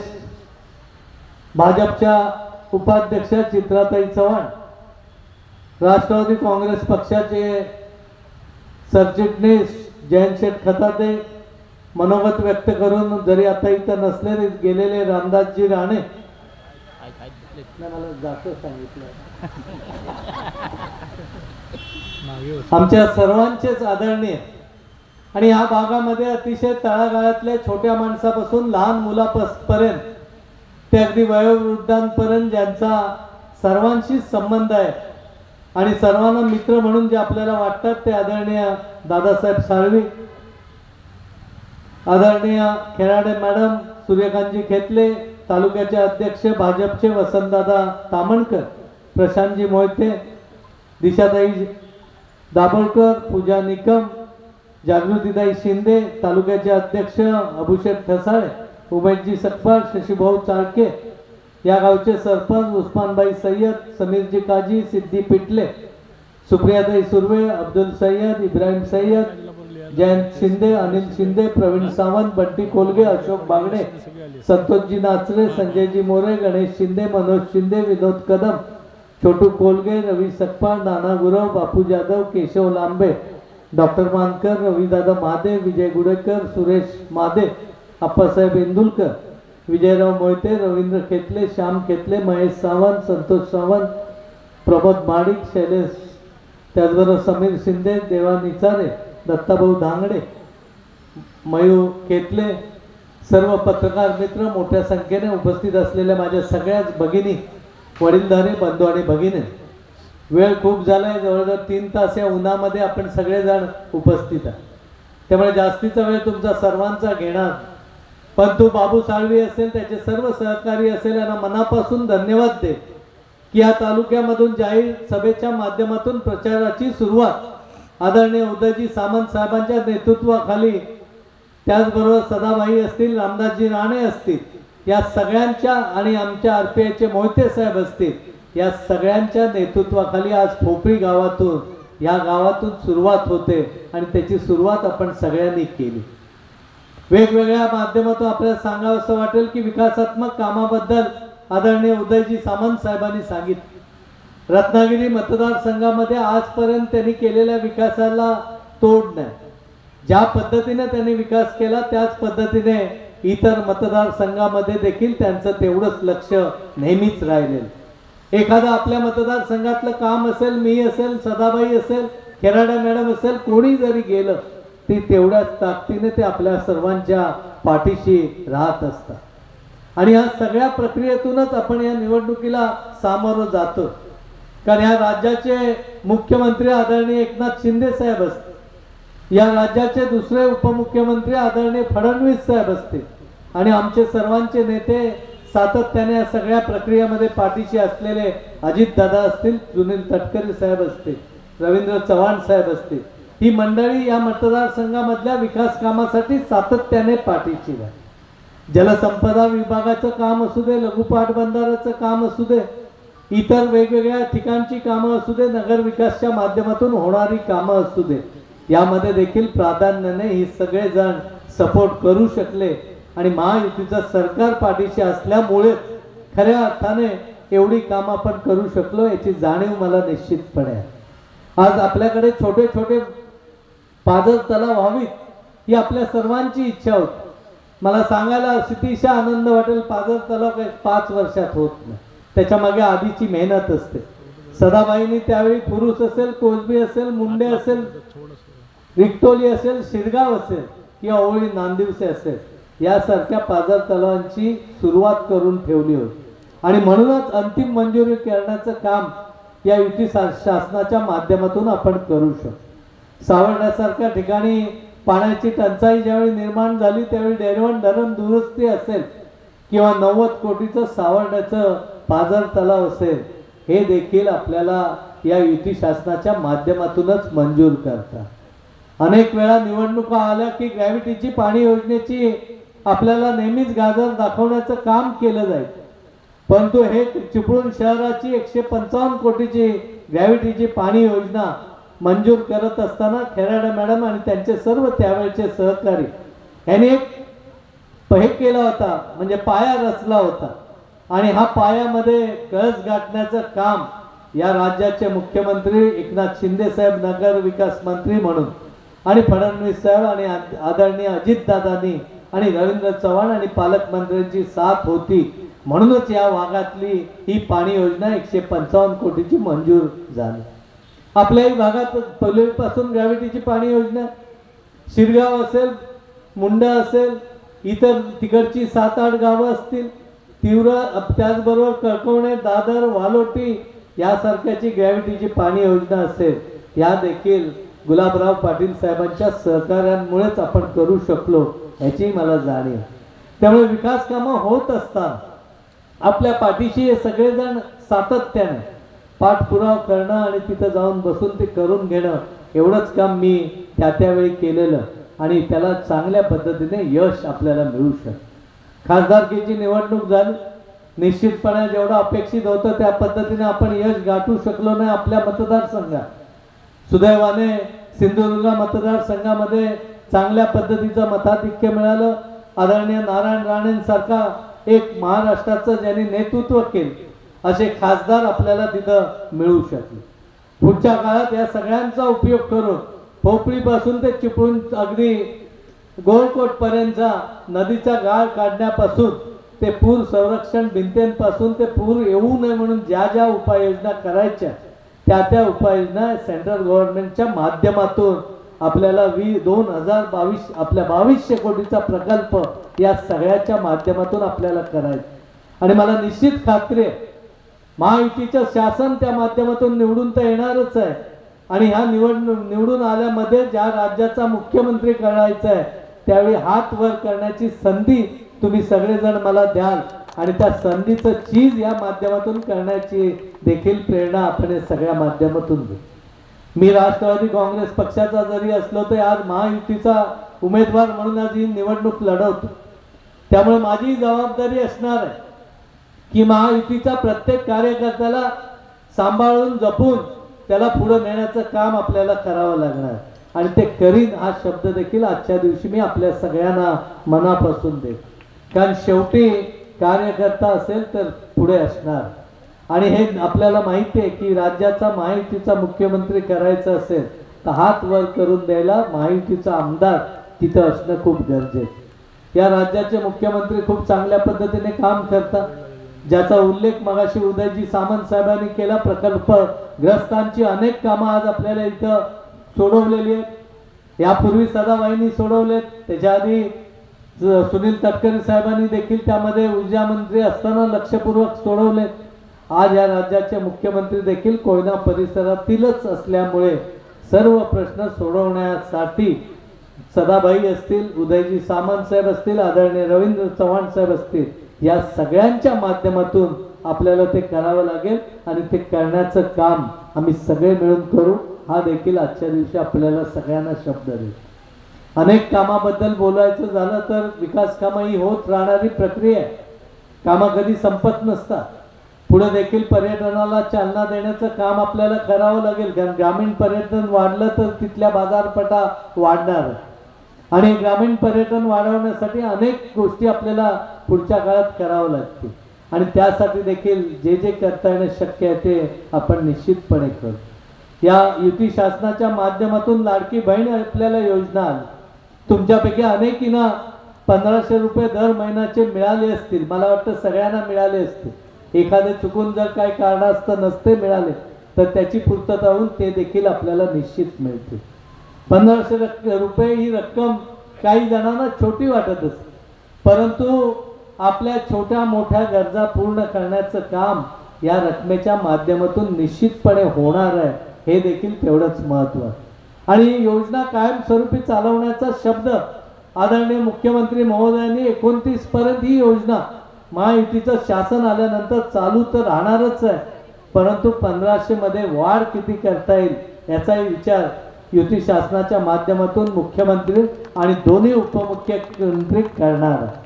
[SPEAKER 4] भाजपच्या उपाध्यक्ष चित्राताई चव्हाण, राष्ट्रवादी काँग्रेस पक्षाचे सरचिटणीस जयंत शेठ खताते, मनोगत व्यक्त करून जरी आता इथं नसले गेलेले रामदासजी राणे, मला जास्त सांगितलं, आमच्या सर्वांचेच आदरणीय आणि ह्या भागामध्ये अतिशय तळागाळातल्या छोट्या माणसापासून लहान मुलापर्यंत ते अगदी वयोवृद्धांपर्यंत ज्यांचा सर्वांशी संबंध आहे आणि सर्वांना मित्र म्हणून जे आपल्याला वाटतात ते आदरणीय दादासाहेब साळवी, आदरणीय खेराडे मॅडम, सूर्यकांतजी खेतले, तालुक्याचे अध्यक्ष भाजपचे वसंतदादा तामणकर, प्रशांतजी मोहिते, दिशाताई दाभोळकर, पूजा निकम, जागृतीताई शिंदे, तालुक्याचे अध्यक्ष अभिषेक ठसाळे, उमेशजी सकपाळ, शशीभाऊ चाळके, या गावचे सरपंच उस्मानबाई सय्यद, समीरजी काजी, सिद्धी पिटले, सुप्रियाताई सुर्वे, अब्दुल सय्यद, इब्राहिम सय्यद, जयंत शिंदे, अनिल शिंदे, प्रवीण सावंत, बंटी कोलगे, अशोक बागडे, संतोषजी नाचरे, संजयजी मोरे, गणेश शिंदे, मनोज शिंदे, विनोद कदम, छोटू कोलगे, रवी सकपाळ, नाना गुरव, बापू जाधव, केशव लांबे, डॉक्टर मानकर, रविदादा महादे, विजय गुडेकर, सुरेश मादे, अप्पासाहेब इंदुलकर, विजयराव मोहिते, रवींद्र खेतले, श्याम खेतले, महेश सावंत, संतोष सावंत, प्रमोद माडिक, शैलेश, त्याचबरोबर समीर शिंदे, देवा निचारे, दत्ताभाऊ धांगडे, मयूर खेतले, सर्व पत्रकार मित्र, मोठ्या संख्येने उपस्थित असलेल्या माझ्या सगळ्याच भगिनी, वडीलधारे बंधू आणि भगिनी, वेळ खूप झालाय, जवळजवळ 3 तास या उन्हामध्ये आपण सगळेजण उपस्थित आहे, त्यामुळे जास्तीचा वेळ तुमचा सर्वांचा घेणार. पण तो बाबू साळवी असेल, त्याचे सर्व सहकारी असेल, यांना मनापासून धन्यवाद दे की या तालुक्यामधून जाहीर सभेच्या माध्यमातून प्रचाराची सुरुवात आदरणीय उदयजी सामंत साहेबांच्या नेतृत्वाखाली, त्याचबरोबर सदाबाई असतील, रामदासजी राणे असतील, या सगळ्यांच्या आणि आमच्या RPIचे मोहिते साहेब असतील, या सगळ्यांच्या नेतृत्वाखाली आज फोपरी गावातून, या गावातून सुरुवात होते आणि त्याची सुरुवात आपण सगळ्यांनी केली. वेगवेगळ्या माध्यमातून आपल्याला सांगावं असं वाटेल की विकासात्मक कामाबद्दल आदरणीय उदयजी सामंत साहेबांनी सांगितलं. रत्नागिरी मतदारसंघामध्ये आजपर्यंत त्यांनी केलेल्या विकासाला तोड नाही. ज्या पद्धतीने त्यांनी विकास केला त्याच पद्धतीने इतर मतदारसंघामध्ये देखील त्यांचं तेवढंच लक्ष नेहमीच राहिलेलं. एखादा आपल्या मतदारसंघातलं काम असेल, मी असेल, सदाबाई असेल, खेराडे मॅडम असेल, कोणी जरी गेलं ती तेवढ्याच ताकदीने ते आपल्या सर्वांच्या पाठीशी राहत असतात. आणि या सगळ्या प्रक्रियेतूनच आपण या निवडणुकीला सामोरं जातो. कारण या राज्याचे मुख्यमंत्री आदरणीय एकनाथ शिंदे साहेब असतील, या राज्याचे दुसरे उपमुख्यमंत्री आदरणीय फडणवीस साहेब असतील, आणि आमचे सर्वांचे नेते सातत्याने या सगळ्या प्रक्रियेमध्ये पाठीशी असलेले अजितदादा असतील, सुनील तटकरे साहेब असतील, रवींद्र चव्हाण साहेब असतील, ही मंडळी या मतदारसंघामधल्या विकास कामासाठी सातत्याने पाठीशी आहे. जलसंपदा विभागाचं काम असू दे, लघु पाटबंधाराचं काम असू दे, इतर वेगवेगळ्या ठिकाणची कामं असू दे, नगर विकासच्या माध्यमातून होणारी कामं असू दे, यामध्ये देखील प्राधान्याने हे सगळेजण सपोर्ट करू शकले. आणि महायुतीचं सरकार पाठीशी असल्यामुळे खऱ्या अर्थाने एवढी कामं आपण करू शकलो याची जाणीव मला निश्चितपणे आहे. आज आपल्याकडे छोटे छोटे पाझर तलाव व्हावीत ही आपल्या सर्वांची इच्छा होती. मला सांगायला अतिशय आनंद वाटेल, पाझर तलाव काही 5 वर्षात होत नाही, त्याच्या मागे आधीची मेहनत असते. सदाबाईंनी त्यावेळी फुरुस असेल, कोसबी असेल, मुंडे असेल, रिक्टोली असेल, शिरगाव असेल किंवा ओळी नांदिवसे असेल, यासारख्या पाझर तलावांची सुरुवात करून ठेवली होती. आणि म्हणूनच अंतिम मंजुरी करण्याचं काम या युती शासनाच्या माध्यमातून आपण करू शकतो. सावर्ड्यासारख्या ठिकाणी पाण्याची टंचाई ज्यावेळी निर्माण झाली त्यावेळी डेरवण धरण दुरुस्ती असेल किंवा 90 कोटीचं सावर्ड्याचं पाझर तलाव असेल, हे देखील आपल्याला या युती शासनाच्या माध्यमातूनच मंजूर करतात. अनेक वेळा निवडणुका आल्या की ग्रॅव्हिटीची पाणी योजनेची आपल्याला नेहमीच गाजर दाखवण्याचं काम केलं जाईल, परंतु हे चिपळूण शहराची 155 कोटीची ग्रॅव्हिटीची पाणी योजना मंजूर करत असताना खेराडे मॅडम आणि त्यांचे सर्व त्यावेळचे सहकारी यांनी एक हे केला होता, म्हणजे पाया रचला होता. आणि हा पायामध्ये कळस गाठण्याचं काम या राज्याचे मुख्यमंत्री एकनाथ शिंदे साहेब, नगर विकास मंत्री म्हणून, आणि फडणवीस साहेब आणि आदरणीय अजितदादांनी आणि रवींद्र चव्हाण आणि पालकमंत्र्यांची साथ होती. म्हणूनच या भागातली ही पाणी योजना 155 कोटीची मंजूर झाली. आपल्याही भागात पहिल्यापासून ग्रॅव्हिटीची पाणी योजना, शिरगाव असेल, मुंडा असेल, इतर तिकडची 7-8 गावं असतील, तीव्र, त्याचबरोबर कळकवणे, दादर, वालोटी यासारख्याची ग्रॅव्हिटीची पाणी योजना असेल, या देखील गुलाबराव पाटील साहेबांच्या सहकार्यामुळेच आपण करू शकलो याची मला जाणीव. त्यामुळे विकास कामं होत असतात आपल्या पाठीशी हे सगळेजण सातत्याने. पाठपुरावा करणं आणि तिथं जाऊन बसून ते करून घेणं एवढंच काम मी त्यावेळी केलेलं आणि त्याला चांगल्या पद्धतीने यश आपल्याला मिळू शकतं। खासदारकीची निवडणूक झाली, निश्चितपणे जेवढं अपेक्षित होतं त्या पद्धतीने आपण यश गाठू शकलो नाही आपल्या मतदारसंघात। सुदैवाने सिंधुदुर्ग मतदारसंघामध्ये चांगल्या पद्धतीचं मताधिक्य मिळालं। आदरणीय नारायण राणेंसारखा एक महाराष्ट्राचं ज्यांनी नेतृत्व केलं असे खासदार आपल्याला तिथं मिळू शकले। पुढच्या काळात या सगळ्यांचा उपयोग करून भोपळीपासून ते चिपळूण अगदी गोलकोटपर्यंतचा नदीचा गाळ काढण्यापासून ते पूर संरक्षण भिंतींपासून ते पूर येऊ नये म्हणून ज्या ज्या उपाययोजना करायच्या त्या उपाययोजना सेंट्रल गव्हर्नमेंटच्या माध्यमातून आपल्याला 2022 आपल्या 2200 कोटीचा प्रकल्प या सगळ्याच्या माध्यमातून आपल्याला करायचा आणि मला निश्चित खात्री आहे महायुतीचं शासन त्या माध्यमातून निवडून तर येणारच आहे आणि ह्या निवडून आल्यामध्ये ज्या राज्याचा मुख्यमंत्री करायचा आहे त्यावेळी हात वर करण्याची संधी तुम्ही सगळेजण मला द्याल आणि त्या संधीचं चीज या माध्यमातून करण्याची देखील प्रेरणा आपण या सगळ्या माध्यमातून देऊ। मी राष्ट्रवादी काँग्रेस पक्षाचा जरी असलो तरी आज महायुतीचा उमेदवार म्हणून आज ही निवडणूक लढवतो। त्यामुळे माझी जबाबदारी असणार आहे की महायुतीचा प्रत्येक कार्यकर्त्याला सांभाळून जपून त्याला पुढे नेण्याचं काम आपल्याला करावं लागणार आणि ते करीन हा शब्द देखील आजच्या दिवशी मी आपल्या सगळ्यांना मनापासून देईन। कारण शेवटी कार्यकर्ता असेल तर पुढे असणार आणि हे आपल्याला माहिती आहे की राज्याचा महायुतीचा मुख्यमंत्री करायचा असेल तर हात वर करून द्यायला महायुतीचा आमदार तिथं असणं खूप गरजेचं। या राज्याचे मुख्यमंत्री खूप चांगल्या पद्धतीने काम करतात ज्याचा उल्लेख मगाशी उदयजी सामंत साहेबांनी केला। प्रकल्पग्रस्तांची अनेक कामं आज आपल्याला इथं सोडवलेली आहेत। यापूर्वी सदाबाईंनी सोडवलेत, त्याच्या आधी सुनील तटकरे साहेबांनी देखील त्यामध्ये ऊर्जा मंत्री असताना लक्षपूर्वक सोडवलेत। आज या राज्याचे मुख्यमंत्री देखील कोयना परिसरातीलच असल्यामुळे सर्व प्रश्न सोडवण्यासाठी सदाबाई असतील, उदयजी सामंत साहेब असतील, आदरणीय रवींद्र चव्हाण साहेब असतील, या सगळ्यांच्या माध्यमातून आपल्याला ते करावं लागेल आणि ते करण्याचं काम आम्ही सगळे मिळून करू हा देखील आजच्या दिवशी आपल्याला सगळ्यांना शब्द देईल। अनेक कामाबद्दल बोलायचं झालं तर विकास कामं ही होत राहणारी प्रक्रिया आहे, कामं कधी संपत नसतात। पुढे देखील पर्यटनाला चालना देण्याचं काम आपल्याला करावं लागेल कारण ग्रामीण पर्यटन वाढलं तर तिथल्या बाजारपेठा वाढणार आणि ग्रामीण पर्यटन वाढवण्यासाठी अनेक गोष्टी आपल्याला पुढच्या काळात करावं लागतील आणि त्यासाठी देखील जे जे करता येणं शक्य आहे ते आपण निश्चितपणे करू। या युती शासनाच्या माध्यमातून लाडकी बहीण आपल्याला योजना आली, तुमच्यापैकी अनेकींना 1500 रुपये दर महिन्याचे मिळाले असतील, मला वाटतं सगळ्यांना मिळाले असतील। एखादे चुकून जर काही कारणास्तव नसते मिळाले तर त्याची पूर्तता होऊन ते देखील आपल्याला निश्चित मिळते। 1500 रुपये ही रक्कम काही जणांना छोटी वाटत असते, परंतु आपल्या छोट्या मोठ्या गरजा पूर्ण करण्याचं काम या रकमेच्या माध्यमातून निश्चितपणे होणार आहे हे देखील तेवढंच महत्त्वाचं। आणि योजना कायमस्वरूपी चालवण्याचा शब्द आदरणीय मुख्यमंत्री महोदयांनी 29 पर्यंत ही योजना महायुतीचं शासन आल्यानंतर चालू तर राहणारच आहे, परंतु 1500 मध्ये वाढ किती करता येईल याचाही विचार युती शासनाच्या माध्यमातून मुख्यमंत्री आणि दोन्ही उपमुख्यमंत्री करणार आहे।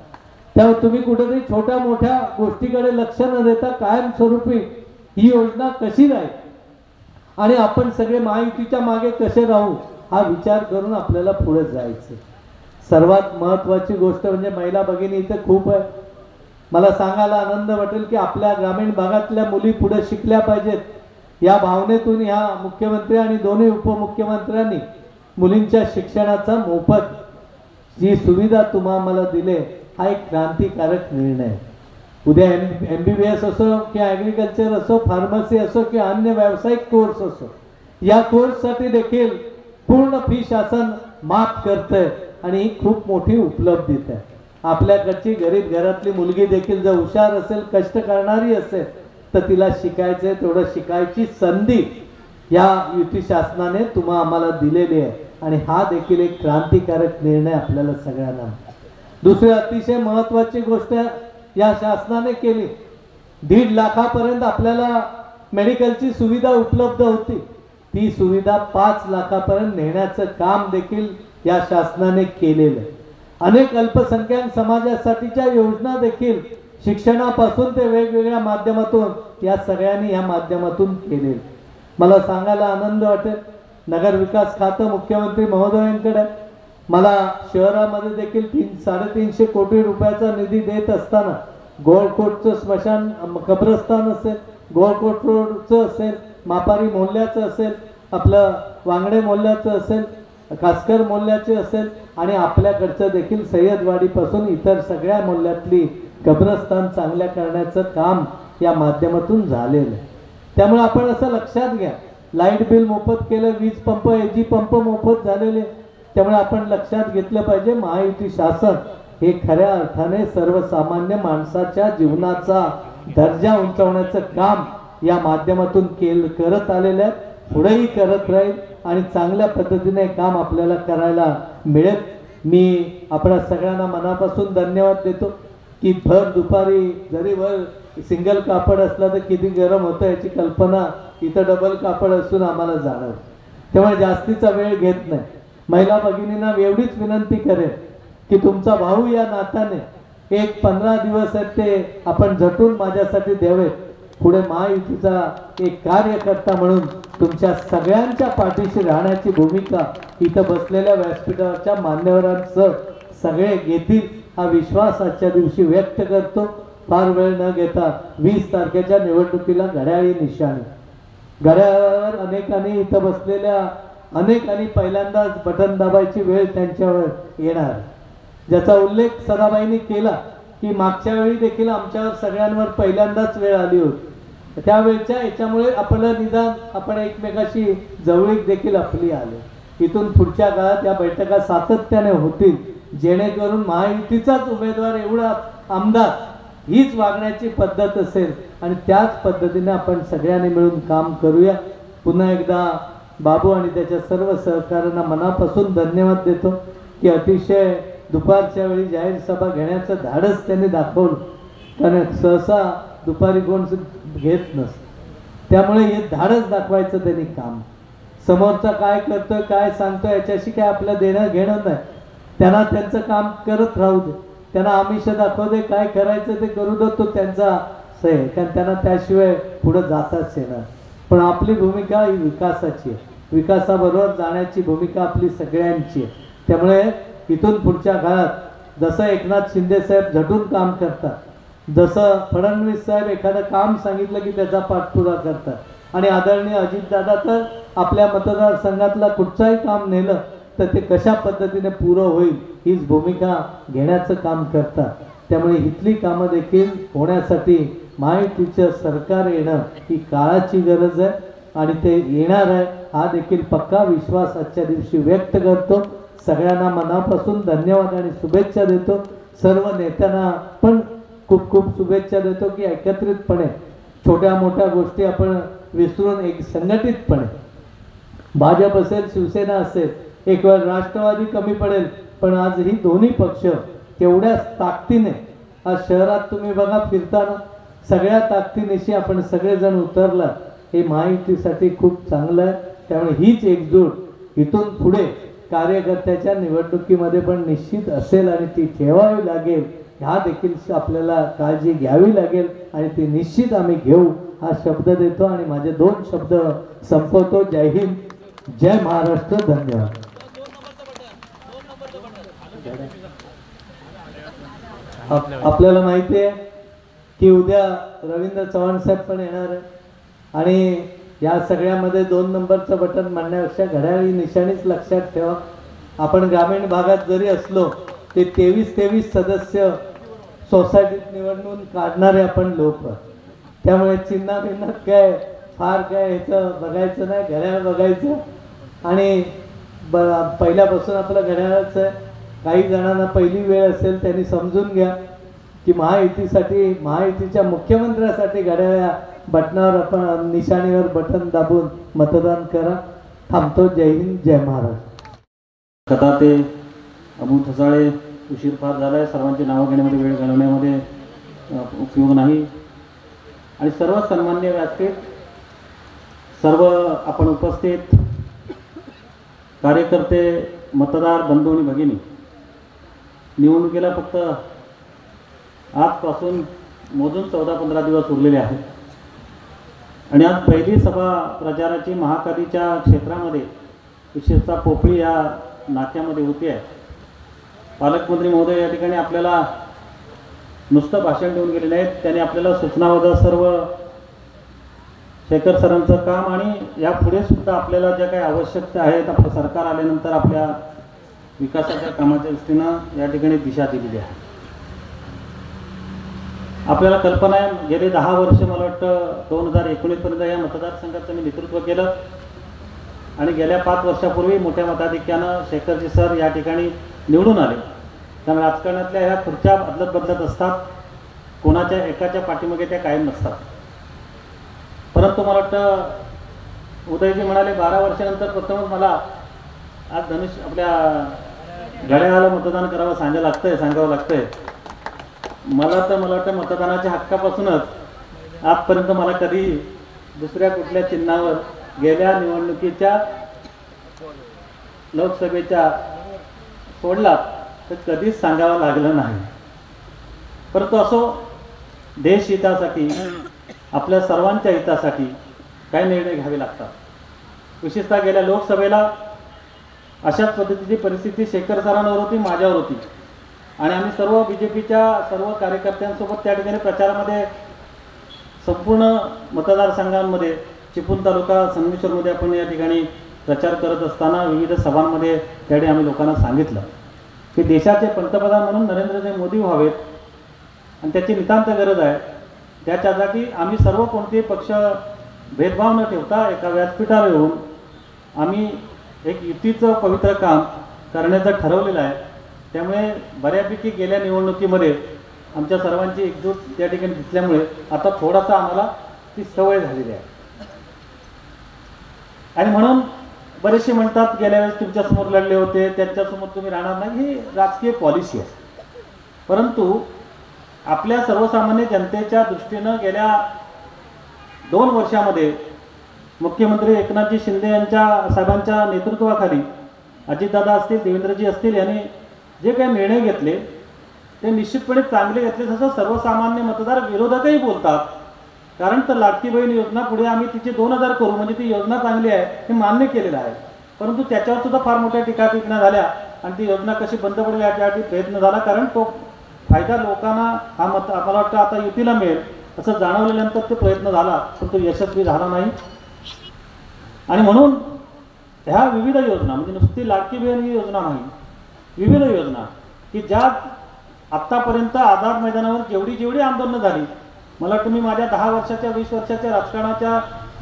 [SPEAKER 4] त्यामुळे तुम्ही कुठेतरी छोट्या मोठ्या गोष्टीकडे लक्ष न देता कायमस्वरूपी ही योजना कशी राहील आणि आपण सगळे महायुतीच्या मागे कसे राहू हा विचार करून आपल्याला पुढे जायचं। सर्वात महत्त्वाची गोष्ट म्हणजे महिला भगिनी इथे खूप आहे। मला सांगायला आनंद वाटेल की आपल्या ग्रामीण भागातल्या मुली पुढे शिकल्या पाहिजेत या भावनेतून ह्या मुख्यमंत्री आणि दोन्ही उपमुख्यमंत्र्यांनी मुलींच्या शिक्षणाचा मोफत जी सुविधा तुम्हाला दिले हा एक क्रांतिकारक निर्णय आहे। उद्या MBBS असो की ॲग्रिकल्चर असो, फार्मसी असो की अन्य व्यावसायिक कोर्स असो, या कोर्ससाठी देखील पूर्ण फी शासन माफ करतंय आणि ही खूप मोठी उपलब्धीत आहे। आपल्याकडची गरीब घरातली मुलगी देखील जर हुशार असेल, कष्ट करणारी असेल तर तिला शिकायचंय तेवढं शिकायची संधी या युती शासनाने आम्हाला दिलेली आहे आणि हा देखील एक क्रांतिकारक निर्णय आपल्याला सगळ्यांना। दुसरी अतिशय महत्त्वाची गोष्ट या शासनाने केली, 1.5 लाखापर्यंत आपल्याला मेडिकलची सुविधा उपलब्ध होती, ती सुविधा 5 लाखापर्यंत नेण्याचं काम देखील या शासनाने केलेलं आहे. अनेक अल्पसंख्याक समाजासाठीच्या योजना देखील शिक्षणापासून ते वेगवेगळ्या माध्यमातून या सगळ्यांनी या माध्यमातून केले. मला सांगायला आनंद वाटेल, नगर विकास खातं मुख्यमंत्री महोदयांकडे मला शहरामध्ये देखील 350 कोटी रुपयाचा निधी देत असताना गोळकोटचं स्मशान कब्रस्तान असेल, गोळकोट रोडचं असेल, मापारी मोहल्ल्याचं असेल, आपलं वांगडे मोहल्ल्याचं असेल, कासकर मोहल्ल्याचे असेल आणि आपल्याकडचं देखील सय्यदवाडीपासून इतर सगळ्या मोहल्ल्यातली कब्रस्तान चांगल्या करण्याचं काम या माध्यमातून झालेलं आहे. त्यामुळे आपण असं लक्षात घ्या, लाईट बिल मोफत केलं, वीज पंप एजी पंप मोफत झालेले. त्यामुळे आपण लक्षात घेतलं पाहिजे, महायुती शासन हे खऱ्या अर्थाने सर्वसामान्य माणसाच्या जीवनाचा दर्जा उंचावण्याचं काम या माध्यमातून करत आलेलं आहे, पुढेही करत राहील आणि चांगल्या पद्धतीने काम आपल्याला करायला मिळेल. मी आपल्या सगळ्यांना मनापासून धन्यवाद देतो की भर दुपारी जरी वर सिंगल कापड असला तर किती गरम होतं याची कल्पना इथं डबल कापड असून आम्हाला जाणवतं. त्यामुळे जास्तीचा वेळ घेत नाही. महिला भगिनींना एवढीच विनंती करेन की तुमचा भाऊ या नात्याने एक 15 दिवस आहेत ते आपण झटून माझ्यासाठी द्यावेत. पुढे महायुतीचा एक कार्यकर्ता म्हणून तुमच्या सगळ्यांच्या पाठीशी राहण्याची भूमिका इथं बसलेल्या व्यासपीठावरच्या मान्यवरांसह सगळे घेतील हा विश्वास आजच्या दिवशी व्यक्त करतो. फार वेळ न घेता 20 तारखेच्या निवडणुकीला घड्याळी निशाणी, घड्याळावर अनेकांनी इथं बसलेल्या अनेकांनी पहिल्यांदाच बटन दाबायची वेळ त्यांच्यावर येणार, ज्याचा उल्लेख सदाबाईंनी केला की मागच्या वेळी देखील आमच्यावर सगळ्यांवर पहिल्यांदाच वेळ आली होती. त्यावेळच्या याच्यामुळे आपलं निदान आपण एकमेकाशी जवळीक देखील आपली आली. इथून पुढच्या काळात या बैठका सातत्याने होतील, जेणेकरून महायुतीचाच उमेदवार एवढा आमदार हीच वागण्याची पद्धत असेल आणि त्याच पद्धतीने आपण सगळ्यांनी मिळून काम करूया. पुन्हा एकदा बाबू आणि त्याच्या सर्व सहकाऱ्यांना मनापासून धन्यवाद देतो की अतिशय दुपारच्या वेळी जाहीर सभा घेण्याचं धाडस त्यांनी दाखवलं, कारण सहसा दुपारी कोण घेत नसतं. त्यामुळे हे धाडस दाखवायचं त्यांनी काम, समोरचा काय करतोय काय सांगतोय याच्याशी काय आपलं देणं घेणं नाही. त्यांना त्यांचं काम करत राहू दे, त्यांना आमिष दाखवू दे, काय करायचं ते करू दे, तो त्यांचा सह, कारण त्यांना त्याशिवाय पुढे जाताच येणार. पण आपली भूमिका ही विकासाची आहे, विकासाबरोबर जाण्याची भूमिका आपली सगळ्यांची आहे. त्यामुळे इथून पुढच्या काळात जसं एकनाथ शिंदे साहेब झटून काम करतात, जसं फडणवीस साहेब एखादं काम सांगितलं की त्याचा पाठपुरावा करतात, आणि आदरणीय अजितदादा तर आपल्या मतदारसंघातला कुठचाही काम नेलं तर ते कशा पद्धतीने पुरं होईल हीच भूमिका घेण्याचं काम करतात. त्यामुळे इथली कामं देखील होण्यासाठी महायुतीचं सरकार येणं ही काळाची गरज आहे आणि ते येणार आहे हा देखील पक्का विश्वास आजच्या दिवशी व्यक्त करतो. सगळ्यांना मनापासून धन्यवाद आणि शुभेच्छा देतो. सर्व नेत्यांना पण खूप खूप शुभेच्छा देतो की एकत्रितपणे छोट्या मोठ्या गोष्टी आपण विसरून एक संघटितपणे, भाजप असेल शिवसेना असेल, एक वेळ राष्ट्रवादी कमी पडेल पण आज ही दोन्ही पक्ष तेवढ्याच ताकदीने आज शहरात तुम्ही बघा फिरताना सगळ्या ताकदीनिशी आपण सगळेजण उतरला, हे महायुतीसाठी खूप चांगलं आहे. त्यामुळे हीच एकजूट इथून पुढे कार्यकर्त्याच्या निवडणुकीमध्ये पण निश्चित असेल आणि ती ठेवावी लागेल, ह्या देखील आपल्याला काळजी घ्यावी लागेल आणि ती निश्चित आम्ही घेऊ हा शब्द देतो आणि माझे 2 शब्द संपवतो. जय हिंद, जय महाराष्ट्र, धन्यवाद. आपल्याला माहिती आहे की उद्या रवींद्र चव्हाण साहेब पण येणार आहे आणि या सगळ्यामध्ये 2 नंबरचं बटन म्हणण्यापेक्षा घड्याळी निशाणीच लक्षात ठेवा. आपण ग्रामीण भागात जरी असलो ते 23 सदस्य सोसायटीत निवडणूक काढणारे आपण लोक, त्यामुळे चिन्हा भिन्नात काय फार काय ह्याचं बघायचं नाही, घड्याळ बघायचं आणि पहिल्यापासून आपलं घड्याळच आहे. काही जणांना पहिली वेळ असेल त्यांनी समजून घ्या की महायुतीसाठी, महायुतीच्या मुख्यमंत्र्यासाठी घड्याळ्या बटनावर आपण निशाणीवर बटन दाबून मतदान करा. थांबतो. जय हिंद, जय महाराष्ट्र.
[SPEAKER 5] कथा ते अमोल ठसाळे, उशीर फार झाला आहे, सर्वांची नावं घेण्यामध्ये वेळ घालवण्यामध्ये उपयोग नाही आणि सर्व सन्मान्य व्यासपीठ सर्व आपण उपस्थित कार्यकर्ते, मतदार बंधू आणि भगिनी, निवडणुकीला फक्त आजपासून मोजून 14-15 दिवस उरलेले आहेत आणि आज पहिली सभा प्रचाराची महाकालीच्या क्षेत्रामध्ये, विशेषतः पोपळी या नाक्यामध्ये होती आहे. पालकमंत्री महोदय या ठिकाणी आपल्याला नुसतं भाषण देऊन गेलेले आहेत. त्यांनी आपल्याला सूचनावजा सर्व शेखर सरांचं काम आणि यापुढे सुद्धा आपल्याला ज्या काही आवश्यकता आहेत, आपलं सरकार आल्यानंतर आपल्या विकासाच्या कामाच्या दृष्टीनं या ठिकाणी दिशा दिलेली आहे. आपल्याला कल्पना आहे, गेले 10 वर्ष मला वाटतं 2019पर्यंत या मतदारसंघाचं मी नेतृत्व केलं आणि गेल्या 5 वर्षापूर्वी मोठ्या मताधिक्यानं शेखरजी सर या ठिकाणी निवडून आले. त्यामुळे राजकारणातल्या ह्या खुर्च्या बदलत असतात, कोणाच्या एकाच्या पाठीमागे त्या कायम नसतात. परंतु मला वाटतं उदयजी म्हणाले 12 वर्षानंतर प्रथमच मला आज आपल्या घड्याळाला मतदान करावं सांगावं लागतंय. मला वाटतं मतदानाच्या हक्कापासूनच आजपर्यंत मला कधी दुसऱ्या कुठल्या चिन्हावर गेल्या निवडणुकीच्या लोकसभेच्या सोडला तर कधीच सांगावं लागलं नाही. परंतु असो, देश हितासाठी, आपल्या सर्वांच्या हितासाठी काही निर्णय घ्यावे लागतात. विशेषतः गेल्या लोकसभेला अशाच पद्धतीची परिस्थिती शेखर सरांवर होती, माझ्यावर होती आणि आम्ही सर्व BJPच्या सर्व कार्यकर्त्यांसोबत त्या ठिकाणी प्रचारामध्ये संपूर्ण मतदारसंघांमध्ये, चिपळूण तालुका संगमेश्वरमध्ये आपण या ठिकाणी प्रचार करत असताना विविध सभांमध्ये त्यावेळी आम्ही लोकांना सांगितलं की देशाचे पंतप्रधान म्हणून नरेंद्रजी मोदी व्हावेत आणि त्याची नितांत गरज आहे. त्याच्यासाठी आम्ही सर्व कोणतेही पक्ष भेदभाव न ठेवता एका व्यासपीठावर येऊन आम्ही एक युतीचं पवित्र काम करण्याचं ठरवलेलं आहे. त्यामुळे बऱ्यापैकी गेल्या निवडणुकीमध्ये आमच्या सर्वांची एकजूट त्या ठिकाणी दिसल्यामुळे आता थोडासा आम्हाला ती सवय झालेली आहे. आणि म्हणून बरेचसे म्हणतात गेल्या वेळेस तुमच्यासमोर लढले होते, त्यांच्यासमोर तुम्ही राहणार नाही, ही राजकीय पॉलिसी आहे. परंतु आपल्या सर्वसामान्य जनतेच्या दृष्टीनं गेल्या 2 वर्षामध्ये मुख्यमंत्री एकनाथजी शिंदे साहेबांच्या नेतृत्वाखाली अजितदादा असतील, देवेंद्रजी असतील यांनी जे काही निर्णय घेतले ते निश्चितपणे चांगले घेतले. जसं सर्वसामान्य मतदार विरोधकही बोलतात, कारण तर लाडकी बहीण योजना पुढे आम्ही तिचे 2000 करू, म्हणजे ती योजना चांगली आहे हे मान्य केलेलं आहे. परंतु त्याच्यावर सुद्धा फार मोठ्या टीका झाल्या आणि ती योजना कशी बंद पडेल यासाठी प्रयत्न झाला, कारण तो फायदा लोकांना मला वाटतं आता युतीला मिळेल असं जाणवल्यानंतर ते प्रयत्न झाला, पण तो यशस्वी झाला नाही. आणि म्हणून ह्या विविध योजना, म्हणजे नुसती लाडकी बहीण ही योजना नाही, विविध योजना की ज्या आत्तापर्यंत आझाद मैदानावर जेवढी आंदोलनं झाली, मला वाटतं मी माझ्या 10 वर्षाच्या 20 वर्षाच्या राजकारणाच्या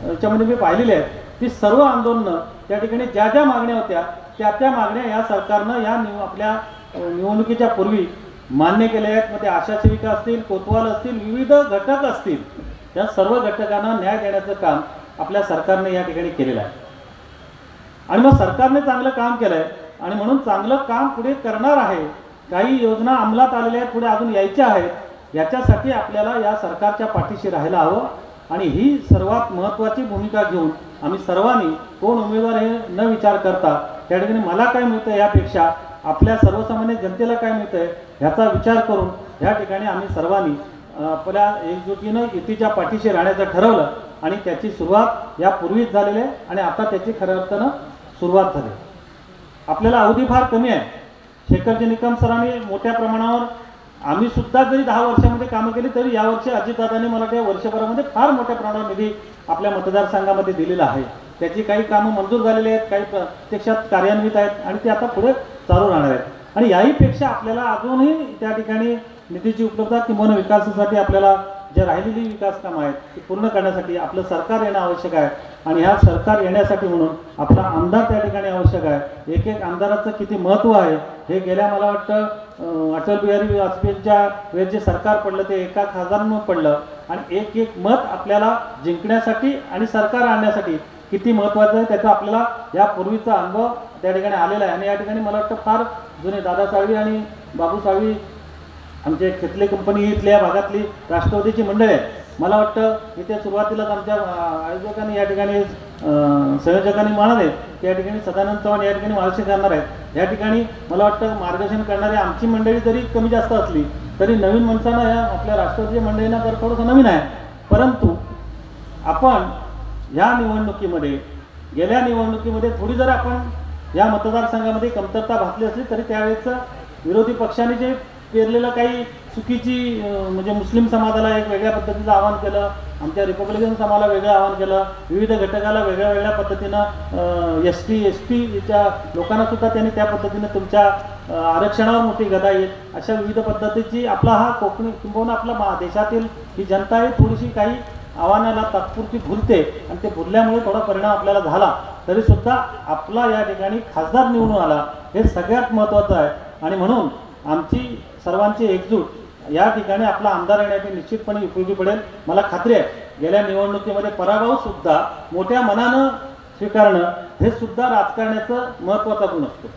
[SPEAKER 5] याच्यामध्ये मी पाहिलेली आहेत, ती सर्व आंदोलनं त्या ठिकाणी ज्या मागण्या होत्या त्या मागण्या या सरकारनं या आपल्या निवडणुकीच्या पूर्वी मान्य केले आहेत. मग ते आशा सेविका असतील, कोतवाल असतील, विविध घटक असतील, त्या सर्व घटकांना न्याय देण्याचं काम आपल्या सरकारने या ठिकाणी केलेलं आहे. आणि मग सरकारने चांगलं काम केलं आहे आणि म्हणून चांगलं काम पुढे करणार आहे. काही योजना अंमलात आलेल्या आहेत, पुढे अजून यायच्या आहेत. याच्यासाठी आपल्याला या सरकारच्या पाठीशी राहायला हवं आणि ही सर्वात महत्त्वाची भूमिका घेऊन आम्ही सर्वांनी कोण उमेदवार हे न विचार करता त्या ठिकाणी मला काय मिळतं यापेक्षा आपल्या सर्वसामान्य जनतेला काय मिळतंय ह्याचा विचार करून या ठिकाणी आम्ही सर्वांनी आपल्या एकजुटीनं युतीच्या पाठीशी राहण्याचं ठरवलं आणि त्याची सुरुवात यापूर्वीच झालेली आहे आणि आता त्याची खऱ्या अर्थानं सुरुवात झाली. आपल्याला अवधी फार कमी आहे. शेखरजी निकम सरांनी मोठ्या प्रमाणावर, आम्ही सुद्धा जरी 10 वर्षामध्ये कामं केली तरी यावर्षी अजितदादांनी मला त्या वर्षभरामध्ये फार मोठ्या प्रमाणावर निधी आपल्या मतदारसंघामध्ये दिलेला आहे. त्याची काही कामं मंजूर झालेली आहेत, काही प्रत्यक्षात कार्यान्वित आहेत आणि ते आता पुढे चालू राहणार आहेत. आणि याहीपेक्षा आपल्याला अजूनही त्या ठिकाणी निधीची उपलब्धता किंवा विकासासाठी आपल्याला जे राहिलेली विकास कामं आहेत ती पूर्ण करण्यासाठी आपलं सरकार येणं आवश्यक आहे. आणि ह्या सरकार येण्यासाठी म्हणून आपला आमदार त्या ठिकाणी आवश्यक आहे. एक आमदाराचं किती महत्त्व आहे हे गेल्या मला वाटतं अटल बिहारी वाजपेयींच्या वेळेस जे सरकार पडलं ते एका खासदारांवर पडलं आणि एक मत आपल्याला जिंकण्यासाठी आणि सरकार आणण्यासाठी किती महत्त्वाचं आहे त्याचा आपल्याला यापूर्वीचा अनुभव त्या ठिकाणी आलेला आहे. आणि या ठिकाणी मला वाटतं फार जुने दादा साळवी आणि बाबू साळवी आमचे खेतले कंपनी इथल्या भागातली राष्ट्रवादीची मंडळी आहेत मला वाटतं इथे सुरुवातीलाच आमच्या आयोजकांनी या ठिकाणी संयोजकांनी म्हणाले की या ठिकाणी सदानंद चव्हाण या ठिकाणी मार्गदर्शन करणार आहेत. या ठिकाणी मला वाटतं मार्गदर्शन करणारी आमची मंडळी जरी कमी जास्त असली तरी नवीन माणसांना या आपल्या राष्ट्रवादी मंडळींना तर थोडंसं नवीन आहे. परंतु आपण ह्या निवडणुकीमध्ये गेल्या निवडणुकीमध्ये थोडी जर आपण या मतदारसंघामध्ये कमतरता भासली असली तरी त्यावेळेचं विरोधी पक्षाने जे पेरलेलं काही चुकीची म्हणजे मुस्लिम समाजाला एक वेगळ्या पद्धतीचं आवाहन केलं, आमच्या रिपब्लिकन समाजाला वेगळं आवाहन केलं, विविध घटकाला वेगळ्या वेगळ्या पद्धतीनं एस-टीच्या लोकांना सुद्धा त्यांनी त्या पद्धतीनं तुमच्या आरक्षणावर मोठी गदा येईल अशा विविध पद्धतीची आपला हा कोकणी किंबहुना आपला देशातील ही जनता आहे थोडीशी काही आव्हानाला तात्पुरती भुलते आणि ते भुलल्यामुळे थोडा परिणाम आपल्याला झाला तरी सुद्धा आपला या ठिकाणी खासदार निवडून आला हे सगळ्यात महत्त्वाचं आहे. आणि म्हणून आमची सर्वांची एकजूट या ठिकाणी आपला आमदार येण्याची निश्चितपणे उपयोगी पडेल. मला खात्री आहे गेल्या निवडणुकीमध्ये पराभव सुद्धा मोठ्या मनानं स्वीकारणं हे सुद्धा राजकारण्याचं महत्त्वाचा गुण असतो.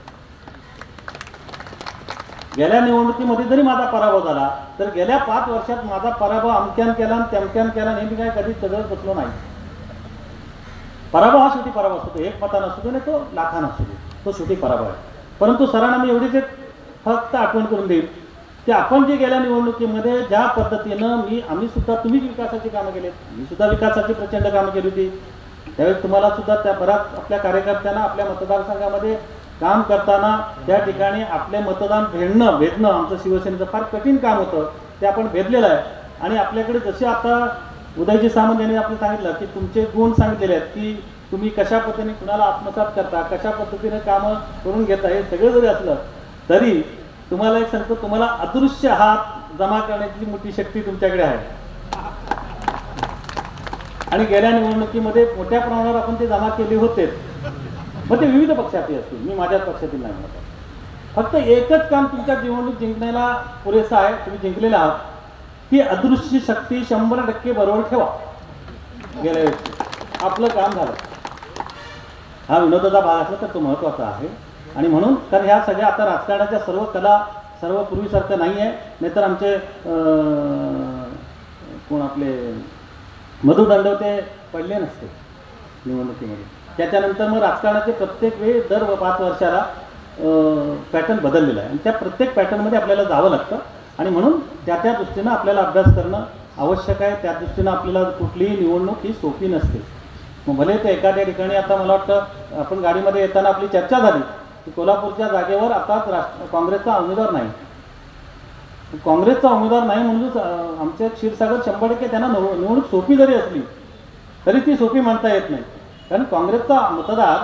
[SPEAKER 5] गेल्या निवडणुकीमध्ये जरी माझा पराभव झाला तर गेल्या 5 वर्षात माझा पराभव अमक्यान केला आणि तमक्यान केला हे मी काय कधी सगळं बसलो नाही. पराभव हा शेवटी पराभव असतो, एक मतानं असू दे नाही तो लाखानं असू दे, तो शेवटी पराभव आहे. परंतु सरांना मी एवढीच एक फक्त आठवण करून देईल की आपण जे गेल्या निवडणुकीमध्ये ज्या पद्धतीनं आम्ही सुद्धा तुम्ही विकासाची कामं केलीत, मी सुद्धा विकासाची प्रचंड कामं केली होती. त्यावेळेस तुम्हाला सुद्धा त्या बऱ्याच आपल्या कार्यकर्त्यांना आपल्या मतदारसंघामध्ये काम करताना त्या ठिकाणी आपले मतदान भेदणं आमचं शिवसेनेचं फार कठीण काम होतं, ते आपण भेदलेलं आहे. आणि आपल्याकडे जसे आता उदयजी सामंत यांनी आपलं सांगितलं की तुमचे गुण सांगितलेले आहेत की तुम्ही कशा पद्धतीने कुणाला आत्मसात करता, कशा पद्धतीने कामं करून घेता, हे सगळं जरी असलं तरी तुम्हाला एक सांगतो, तुम्हाला अदृश्य हात जमा करण्याची मोठी शक्ती तुमच्याकडे आहे. आणि गेल्या निवडणुकीमध्ये मोठ्या प्रमाणावर आपण ते जमा केले होते. मग ते विविध पक्षातील असतील, मी माझ्याच पक्षातील नाही म्हणत. फक्त एकच काम तुमच्या निवडणूक जिंकण्याला पुरेसं आहे, तुम्ही जिंकलेले आहात, ती अदृश्य शक्ती 100% बरोबर ठेवा. गेल्या वेळेस आपलं काम झालं. हा विनोदाचा भाग असला तर तो महत्त्वाचा आहे. आणि म्हणून तर ह्या सगळ्या आता राजकारणाच्या सर्व कला सर्व पूर्वीसारखं नाही आहे. नाहीतर आमचे कोण आपले मधु दंडवते पडले नसते निवडणुकीमध्ये. त्याच्यानंतर मग राजकारणाचे प्रत्येक वेळी दर 5 वर्षाला पॅटर्न बदललेला आहे आणि त्या प्रत्येक पॅटर्नमध्ये आपल्याला जावं लागतं. आणि म्हणून त्या दृष्टीनं आपल्याला अभ्यास करणं आवश्यक आहे. त्या दृष्टीनं आपल्याला कुठलीही निवडणूक ही सोपी नसते. मग भले ते एखाद्या ठिकाणी आता मला वाटतं आपण गाडीमध्ये येताना आपली चर्चा झाली की कोल्हापूरच्या जागेवर आता काँग्रेसचा उमेदवार नाही. काँग्रेसचा उमेदवार नाही म्हणून आमचे क्षीरसागर 100% त्यांना निवडणूक सोपी जरी असली तरी ती सोपी म्हणता येत नाही. कारण काँग्रेसचा मतदार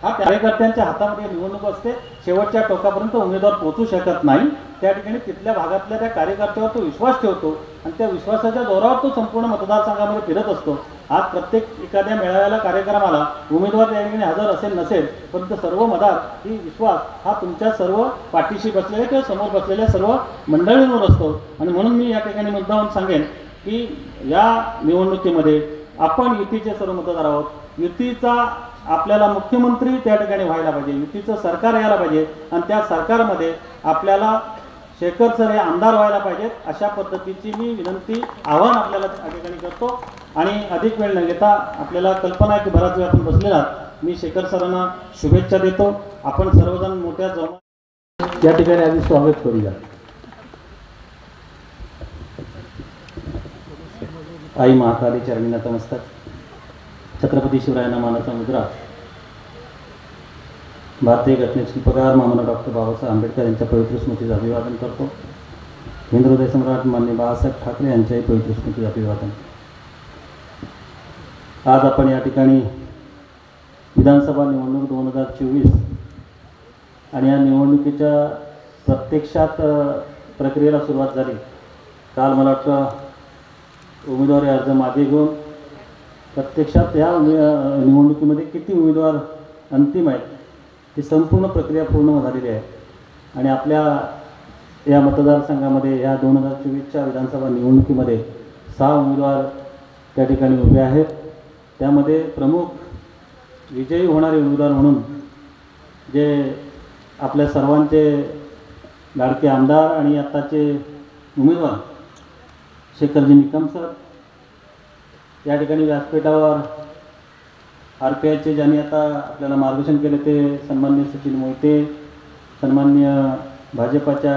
[SPEAKER 5] हा कार्यकर्त्यांच्या हातामध्ये निवडणूक असते. शेवटच्या टोकापर्यंत उमेदवार पोहोचू शकत नाही. त्या ठिकाणी तिथल्या भागातल्या त्या कार्यकर्त्यावर तो विश्वास ठेवतो आणि त्या विश्वासाच्या जोरावर तो संपूर्ण मतदारसंघामध्ये फिरत असतो. आज प्रत्येक एखाद्या मेळाव्याला कार्यक्रमाला उमेदवार त्या ठिकाणी हजर असेल नसेल परंतु सर्व मतदार ही विश्वास हा तुमच्या सर्व पाठीशी बसलेल्या किंवा समोर बसलेल्या सर्व मंडळींवर असतो. आणि म्हणून मी या ठिकाणी मुद्दाहून सांगेन की या निवडणुकीमध्ये आपण युतीचे सर्व मतदार आहोत. युतीचा आपल्याला मुख्यमंत्री त्या ठिकाणी व्हायला पाहिजे, युतीचं सरकार यायला पाहिजे आणि त्या सरकारमध्ये आपल्याला शेखर सर हे आमदार व्हायला पाहिजेत. अशा पद्धतीची मी विनंती आव्हान आपल्याला त्या ठिकाणी करतो. आणि अधिक वेळ न घेता आपल्याला कल्पना आहे की बराच वेळ आपण बसलेला आहात. मी शेखर सरांना शुभेच्छा देतो. आपण सर्वजण मोठ्या जमा
[SPEAKER 1] या ठिकाणी आधी स्वागत करूया.
[SPEAKER 5] आई महाकाली चरणी नतमस्तक. छत्रपती शिवरायांना मानाचा मुद्रा. भारतीय घटनेचे शिल्पकार माननीय डॉक्टर बाबासाहेब आंबेडकर यांच्या पवित्र स्मृतीचं अभिवादन करतो. हिंदू हृदय सम्राट माननीय बाळासाहेब ठाकरे यांच्याही पवित्र स्मृतीचं अभिवादन. आज आपण या ठिकाणी विधानसभा निवडणूक 2024 आणि या निवडणुकीच्या प्रत्यक्षात प्रक्रियेला सुरुवात झाली. काल मला वाटतं उमेदवारी अर्ज मागे घेऊन प्रत्यक्षात या निवडणुकीमध्ये किती उमेदवार अंतिम आहेत ती संपूर्ण प्रक्रिया पूर्ण झालेली आहे. आणि आपल्या या मतदारसंघामध्ये या 2024च्या विधानसभा निवडणुकीमध्ये 6 उमेदवार त्या ठिकाणी उभे आहेत. त्यामध्ये प्रमुख विजयी होणारे उमेदवार म्हणून जे आपल्या सर्वांचे लाडके आमदार आणि आत्ताचे उमेदवार शेखरजी निकम सर, या ठिकाणी व्यासपीठावर RPIचे ज्यांनी आता आपल्याला मार्गदर्शन केले ते सन्माननीय सचिन मोहिते, सन्माननीय भाजपाच्या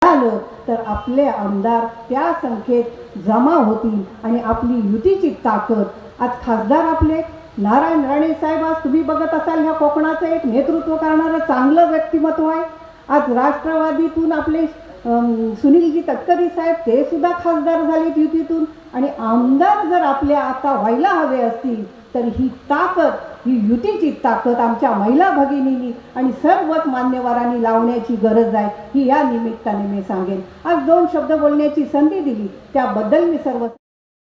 [SPEAKER 6] आलं तर आपले आमदार त्या संख्येत जमा होतील आणि आपली युतीची ताकद आज खासदार आपले नारायण राणे साहेब, आज तुम्ही बघत असाल ह्या कोकणाचं एक नेतृत्व करणारं चांगलं व्यक्तिमत्व आहे. आज राष्ट्रवादीतून आपले सुनीलजी तटकरे साहेब ते सुद्धा खासदार झालेत युतीतून. आणि आमदार जर आपले आता व्हायला हवे असतील तर ही ताकद, ही युतीची ताकद आमच्या महिला भगिनींनी आणि सर्वच मान्यवरांनी लावण्याची गरज आहे, ही या निमित्ताने मी सांगेन. आज 2 शब्द बोलण्याची संधी दिली त्याबद्दल मी सर्व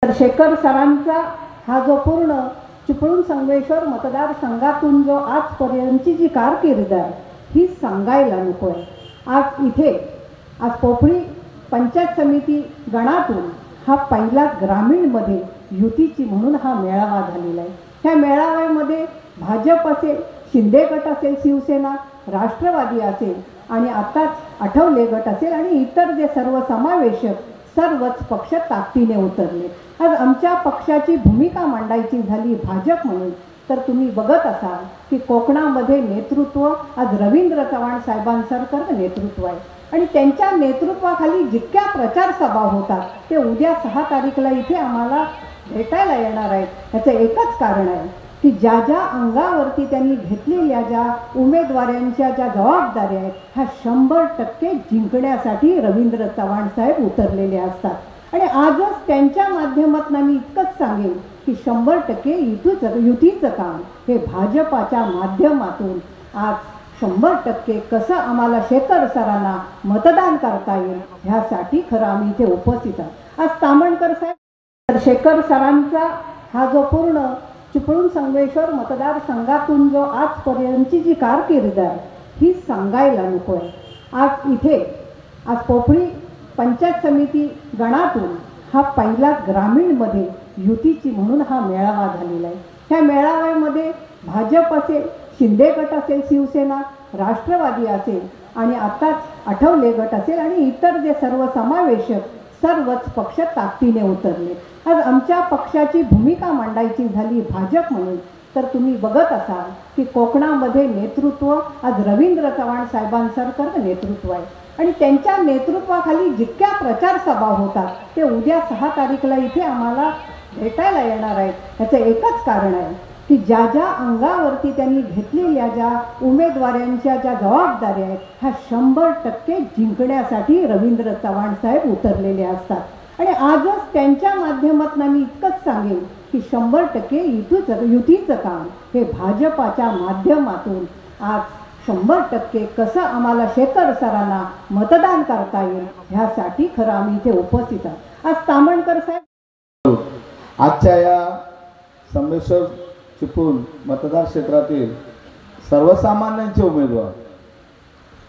[SPEAKER 6] शेखर सरांचा हा जो पूर्ण चिपळूण संगमेश्वर मतदारसंघातून जो आजपर्यंतची जी कारकीर्द आहे ही सांगायला नको आहे. आज इथे आज पोफळी पंचायत समिती गणातून हा पहिलाच ग्रामीणमध्ये युतीची म्हणून हा मेळावा झालेला आहे. ह्या मेळाव्यामध्ये भाजप असेल, शिंदे गट असेल, शिवसेना, राष्ट्रवादी असेल आणि आताच आठवले गट असेल आणि इतर जे सर्वसमावेशक सर्वच पक्ष ताकदीने उतरले. आज आमच्या पक्षाची भूमिका मांडायची झाली भाजप म्हणून तर तुम्ही बघत असाल की कोकणामध्ये नेतृत्व आज रवींद्र चव्हाण साहेबांसारखं नेतृत्व आहे आणि त्यांच्या नेतृत्वाखाली जितक्या प्रचार सभा होतात ते उद्या 6 तारीखला इथे आम्हाला भेटायला येणार आहेत. ह्याचं एकच कारण आहे की ज्या ज्या अंगावरती त्यांनी घेतलेल्या ज्या उमेदवारांच्या ज्या जबाबदाऱ्या आहेत ह्या 100% जिंकण्यासाठी रवींद्र चव्हाण साहेब उतरलेले असतात. आणि आजच त्यांच्या माध्यमातून मी इतकंच सांगेन की 100% युतीचं काम हे भाजपाच्या माध्यमातून आज 100% कसं आम्हाला शेखर सरांना मतदान करता येईल ह्यासाठी खरं आम्ही इथे उपस्थित आहोत. आज तामणकर साहेब, शेखर सरांचा हा जो पूर्ण चिपळूण संगमेश्वर मतदारसंघातून जो आजपर्यंतची जी कारकीर्द आहे ही सांगायला नको आहे. आज इथे आज पोफळी पंचायत समिती गणातून हा पहिलाच ग्रामीणमध्ये युतीची म्हणून हा मेळावा झालेला आहे. ह्या मेळाव्यामध्ये भाजप असेल, शिंदे गट असेल, शिवसेना, राष्ट्रवादी असेल आणि आताच आठवले गट असेल आणि इतर जे सर्वसमावेशक सर्वच पक्ष ताकदीने उतरले. आज आमच्या पक्षाची भूमिका मांडायची झाली भाजप म्हणून तर तुम्ही बघत असाल की कोकणामध्ये नेतृत्व आज रवींद्र चव्हाण साहेबांसारखं नेतृत्व आहे आणि त्यांच्या नेतृत्वाखाली जितक्या प्रचार सभा होतात ते उद्या 6 तारीखला इथे आम्हाला भेटायला येणार आहेत. ह्याचं एकच कारण आहे की ज्या ज्या अंगावरती त्यांनी घेतलेल्या ज्या उमेदवारांच्या ज्या जबाबदाऱ्या आहेत ह्या 100% जिंकण्यासाठी रवींद्र चव्हाण साहेब उतरलेले असतात. आणि आजच त्यांच्या माध्यमातून मी इतकंच सांगेन की 100% युतीचं काम हे भाजपाच्या माध्यमातून आज 100% कसं आम्हाला शेखर सरांना मतदान करता येईल ह्यासाठी खरं आम्ही इथे उपस्थित आहोत. आज तामणकर साहेब,
[SPEAKER 2] आजच्या या संगमेश्वर चिपळूण मतदार क्षेत्रातील सर्वसामान्यांचे उमेदवार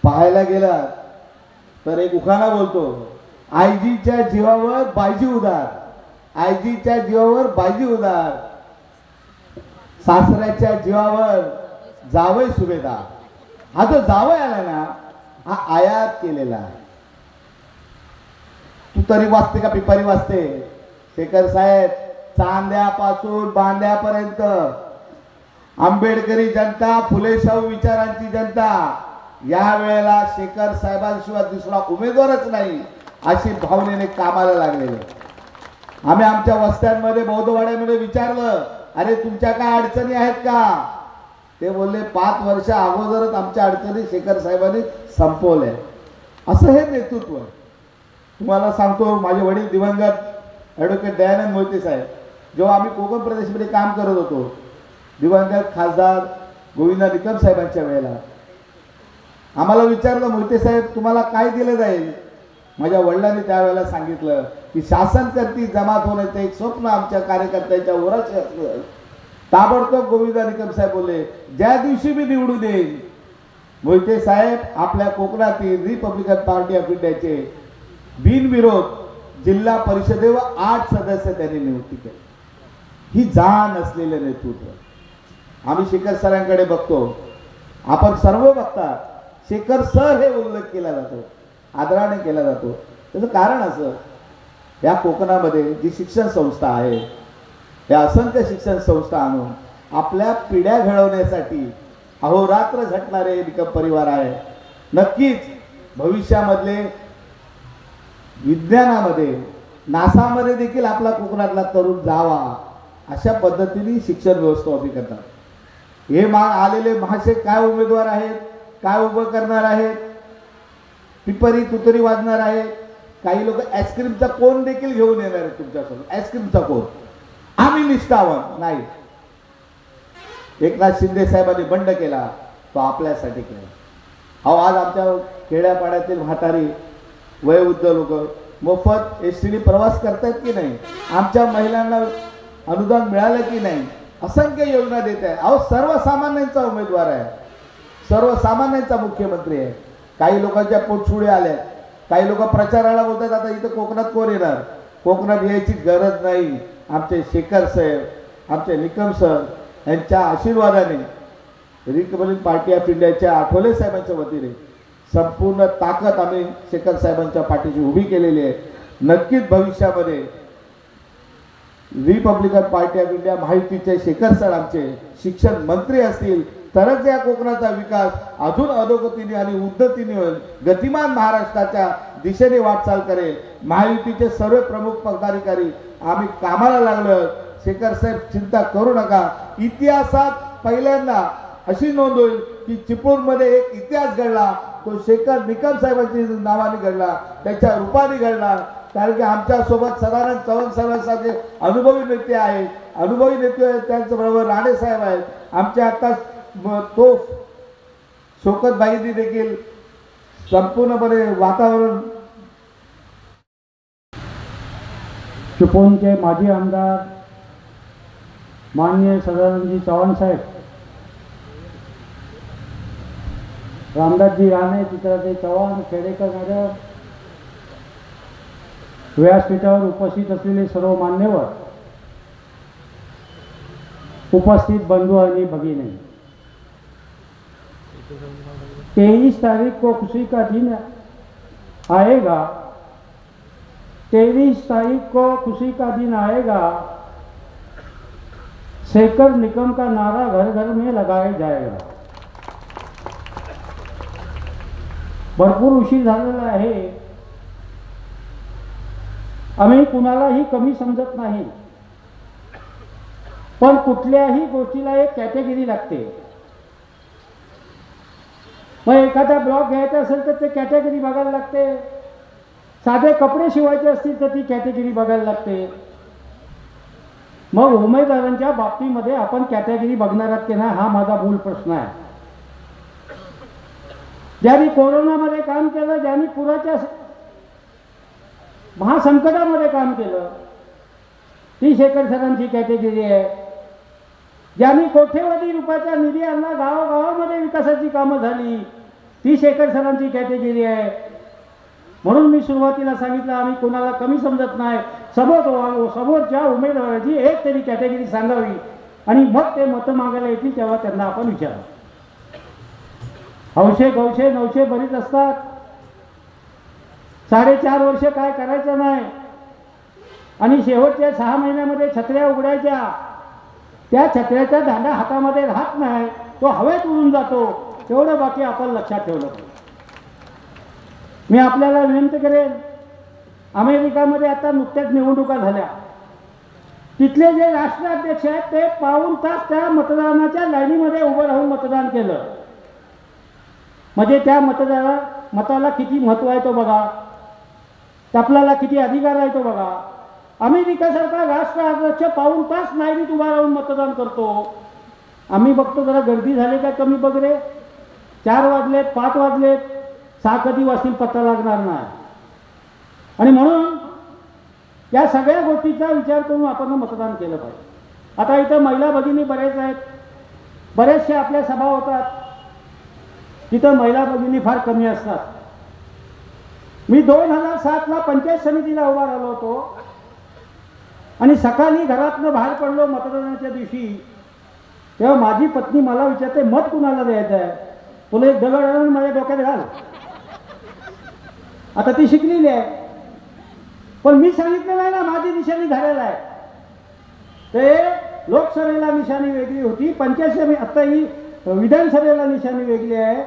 [SPEAKER 2] पाहायला गेला तर एक उखाणा बोलतो, आईजीच्या जीवावर बायजी उदार, आईजीच्या जीवावर बायजी उदार, सासऱ्याच्या जीवावर जावई सुभेदार. हा जो जावई आला ना हा आयात केलेला आहे. तू तरी वाचते का पिपारी वाचते? शेखर साहेब, चांद्यापासून बांद्यापर्यंत आंबेडकरी जनता, फुले शाहू विचारांची जनता या वेळेला शेखर साहेबांशिवाय दुसरा उमेदवारच नाही अशी भावनेने कामाला लागलेले. आम्ही आमच्या वस्त्यांमध्ये बौद्धवाड्यामध्ये विचारलं, अरे तुमच्या काय अडचणी आहेत का? ते बोलले 5 वर्ष अगोदरच आमच्या अडचणी शेखर साहेबांनी संपवल्या. असं हे नेतृत्व आहे. तुम्हाला सांगतो, माझे वडील दिवंगत ॲडव्होकेट दयानंद मोहिते साहेब जेव्हा आम्ही कोकण प्रदेशमध्ये काम करत होतो, दिवंगत खासदार गोविंदा निकम साहेबांच्या वेळेला आम्हाला विचारलं, मोहिते साहेब तुम्हाला काय दिलं जाईल? माझ्या वडिलांनी त्यावेळेला सांगितलं की शासनकर्ती जमात होण्याचं एक स्वप्न आमच्या कार्यकर्त्यांच्या ओराचे असलं. ताबडतोब गोविंदा निकम साहेब बोलले, ज्या दिवशी मी निवडून देईन मोहिते साहेब आपल्या कोकणातील रिपब्लिकन पार्टी ऑफ इंडियाचे बिनविरोध जिल्हा परिषदेवर 8 सदस्य त्यांनी नियुक्ती केली. ही जाण असलेलं नेतृत्व. आम्ही शेखर सरांकडे बघतो, आपण सर्व बघता, शेखर सर हे उल्लेख केला जातो, आदराने केला जातो. त्याचं कारण असं, या कोकणामध्ये जी शिक्षण संस्था आहे या असंख्य शिक्षण संस्था आणून आपल्या पिढ्या घडवण्यासाठी अहोरात्र झटणारे निकम परिवार आहे. नक्कीच भविष्यामधले विज्ञानामध्ये नासामध्ये देखील आपला कोकणातला तरुण जावा अशा पद्धतीने शिक्षण व्यवस्था उभी करतात. हे आलेले महाशय काय उमेदवार आहेत, काय उभं करणार आहेत, पिपरी तुतरी वाजणार आहेत. काही लोक आईस्क्रीमचा कोण देखील घेऊन येणार आहेत तुमच्यासोबत. आईस्क्रीमचा कोण आम्ही निष्ठावान नाही. एकनाथ शिंदे साहेबांनी बंड केला तो आपल्यासाठी केला. अहो आज आमच्या खेड्यापाड्यातील म्हातारी वयोवृद्ध लोक मोफत एसटीने प्रवास करतायत की नाही, आमच्या महिलांना अनुदान मिळालं की नाही, असंख्य योजना देत आहे. अहो सर्वसामान्यांचा उमेदवार आहे, सर्वसामान्यांचा मुख्यमंत्री आहे. काही लोकांच्या पोटसुळे आल्या, काही लोक प्रचाराला बोलतात आता इथं कोकणात कोण येणार, कोकणात यायची गरज नाही. आमचे शेखर साहेब, आमचे निकम सर यांच्या आशीर्वादाने रिपब्लिकन पार्टी ऑफ इंडियाच्या आठवले साहेबांच्या वतीने संपूर्ण ताकद आम्ही शेखर साहेबांच्या पाठीशी उभी केलेली आहे. नक्कीच भविष्यामध्ये रिपब्लिकन पार्टी ऑफ इंडिया महायुतीचे शेखर सर आमचे शिक्षण मंत्री असतील तरच या कोकणाचा विकास अजून अधोगतीने आणि उन्नतीने होईल, गतिमान महाराष्ट्राच्या दिशेने वाटचाल करेल. महायुतीचे सर्व प्रमुख पदाधिकारी आम्ही कामाला लागलो. शेखर साहेब चिंता करू नका. इतिहासात पहिल्यांदा अशी नोंद होईल की चिपळूणमध्ये एक इतिहास घडला, तो शेखर निकम साहेबांच्या नावाने घडला, त्याच्या रूपाने घडला. कारण की आमच्यासोबत सदानंद चव्हाण साहेबांसारखे अनुभवी नेते आहेत, अनुभवी नेते त्यांच्याबरोबर राणे साहेब आहेत. आमच्या आता तो शोकतबाईंनी देखील संपूर्णपणे वातावरण.
[SPEAKER 3] चिपळूणचे माजी आमदार माननीय सदानंदजी चव्हाण साहेब, रामदासजी राणे, चित्राताई चव्हाण, खेडेकर मॅडम, व्यासपीठावर उपस्थित असलेले सर्व मान्यवर, उपस्थित बंधू आणि भगिनी, 23 तारीख को खुशी का दिन आएगा, 23 तारीख को खुशी का दिन आएगा, शेखर निकम का नारा घर घर में लगाया जाएगा. भरपूर उशीर झालेला आहे. आम्ही कुणालाही कमी समजत नाही, पण कुठल्याही गोष्टीला एक कॅटेगरी लागते. मग एखादा ब्लॉग घ्यायचा असेल तर ते कॅटेगरी बघायला लागते, साधे कपडे शिवायचे असतील तर ती कॅटेगरी बघायला लागते. मग उमेदवारांच्या बाबतीमध्ये आपण कॅटेगरी बघणार आहात की नाही, हा माझा मूळ प्रश्न आहे. ज्यांनी कोरोनामध्ये काम केलं, ज्यांनी पुराच्या महासंकटामध्ये काम केलं, ती शेखर सरांची कॅटेगरी आहे. ज्यांनी कोट्यवधी रुपयाचा निधी आणला, गावागावामध्ये विकासाची कामं झाली, ती शेखर सरांची कॅटेगरी आहे. म्हणून मी सुरुवातीला सांगितलं आम्ही कोणाला कमी समजत नाही. समोरच्या उमेदवाराची एक तरी कॅटेगरी सांगावी आणि मग ते मतं मागायला येतील तेव्हा त्यांना आपण विचारावं. हौशे गवशे नवशे बरीच असतात. 4.5 वर्ष काय करायचं नाही आणि शेवटच्या 6 महिन्यामध्ये छत्र्या उघडायच्या, त्या छत्र्याचा दांडा हातामध्ये राहत नाही, तो हवेत उडून जातो. तेवढं बाकी आपण लक्षात ठेवलं पाहिजे. मी आपल्याला विनंती करेन, अमेरिकामध्ये आता नुकत्याच निवडणुका झाल्या, तिथले जे राष्ट्राध्यक्ष आहेत ते पाऊण तास त्या मतदानाच्या लाईनीमध्ये उभं राहून मतदान केलं. म्हणजे त्या मताला किती महत्त्व आहे तो बघा, आपल्याला किती अधिकार आहे तो बघा. अमेरिकेसारखा राष्ट्राध्यक्ष पाऊण तास लाईनीत उभा राहून मतदान करतो. आम्ही बघतो जरा गर्दी झाली का कमी बघ रे, 4 वाजलेत 5 वाजलेत, 6 कधी वाजतील पत्ता लागणार नाही. आणि म्हणून या सगळ्या गोष्टीचा विचार करून आपण मतदान केलं पाहिजे. आता इथं महिला भगिनी बरेच आहेत, बरेचसे आपल्या सभा होतात, तिथं महिला भगिनी फार कमी असतात. मी 2007ला पंचायत समितीला उभा राहिलो होतो आणि सकाळी घरातनं बाहेर पडलो मतदानाच्या दिवशी, तेव्हा माझी पत्नी मला विचारते मत कुणाला द्यायचं आहे, तुला एक दगड आणून माझ्या डोक्यात घाल. आता ती शिकलेली आहे, पण मी सांगितलं नाही ना माझी निशाणी घालायला आहे.
[SPEAKER 7] ते लोकसभेला निशाणी वेगळी होती, पंचायत आता ही विधानसभेला निशाणी वेगळी आहे.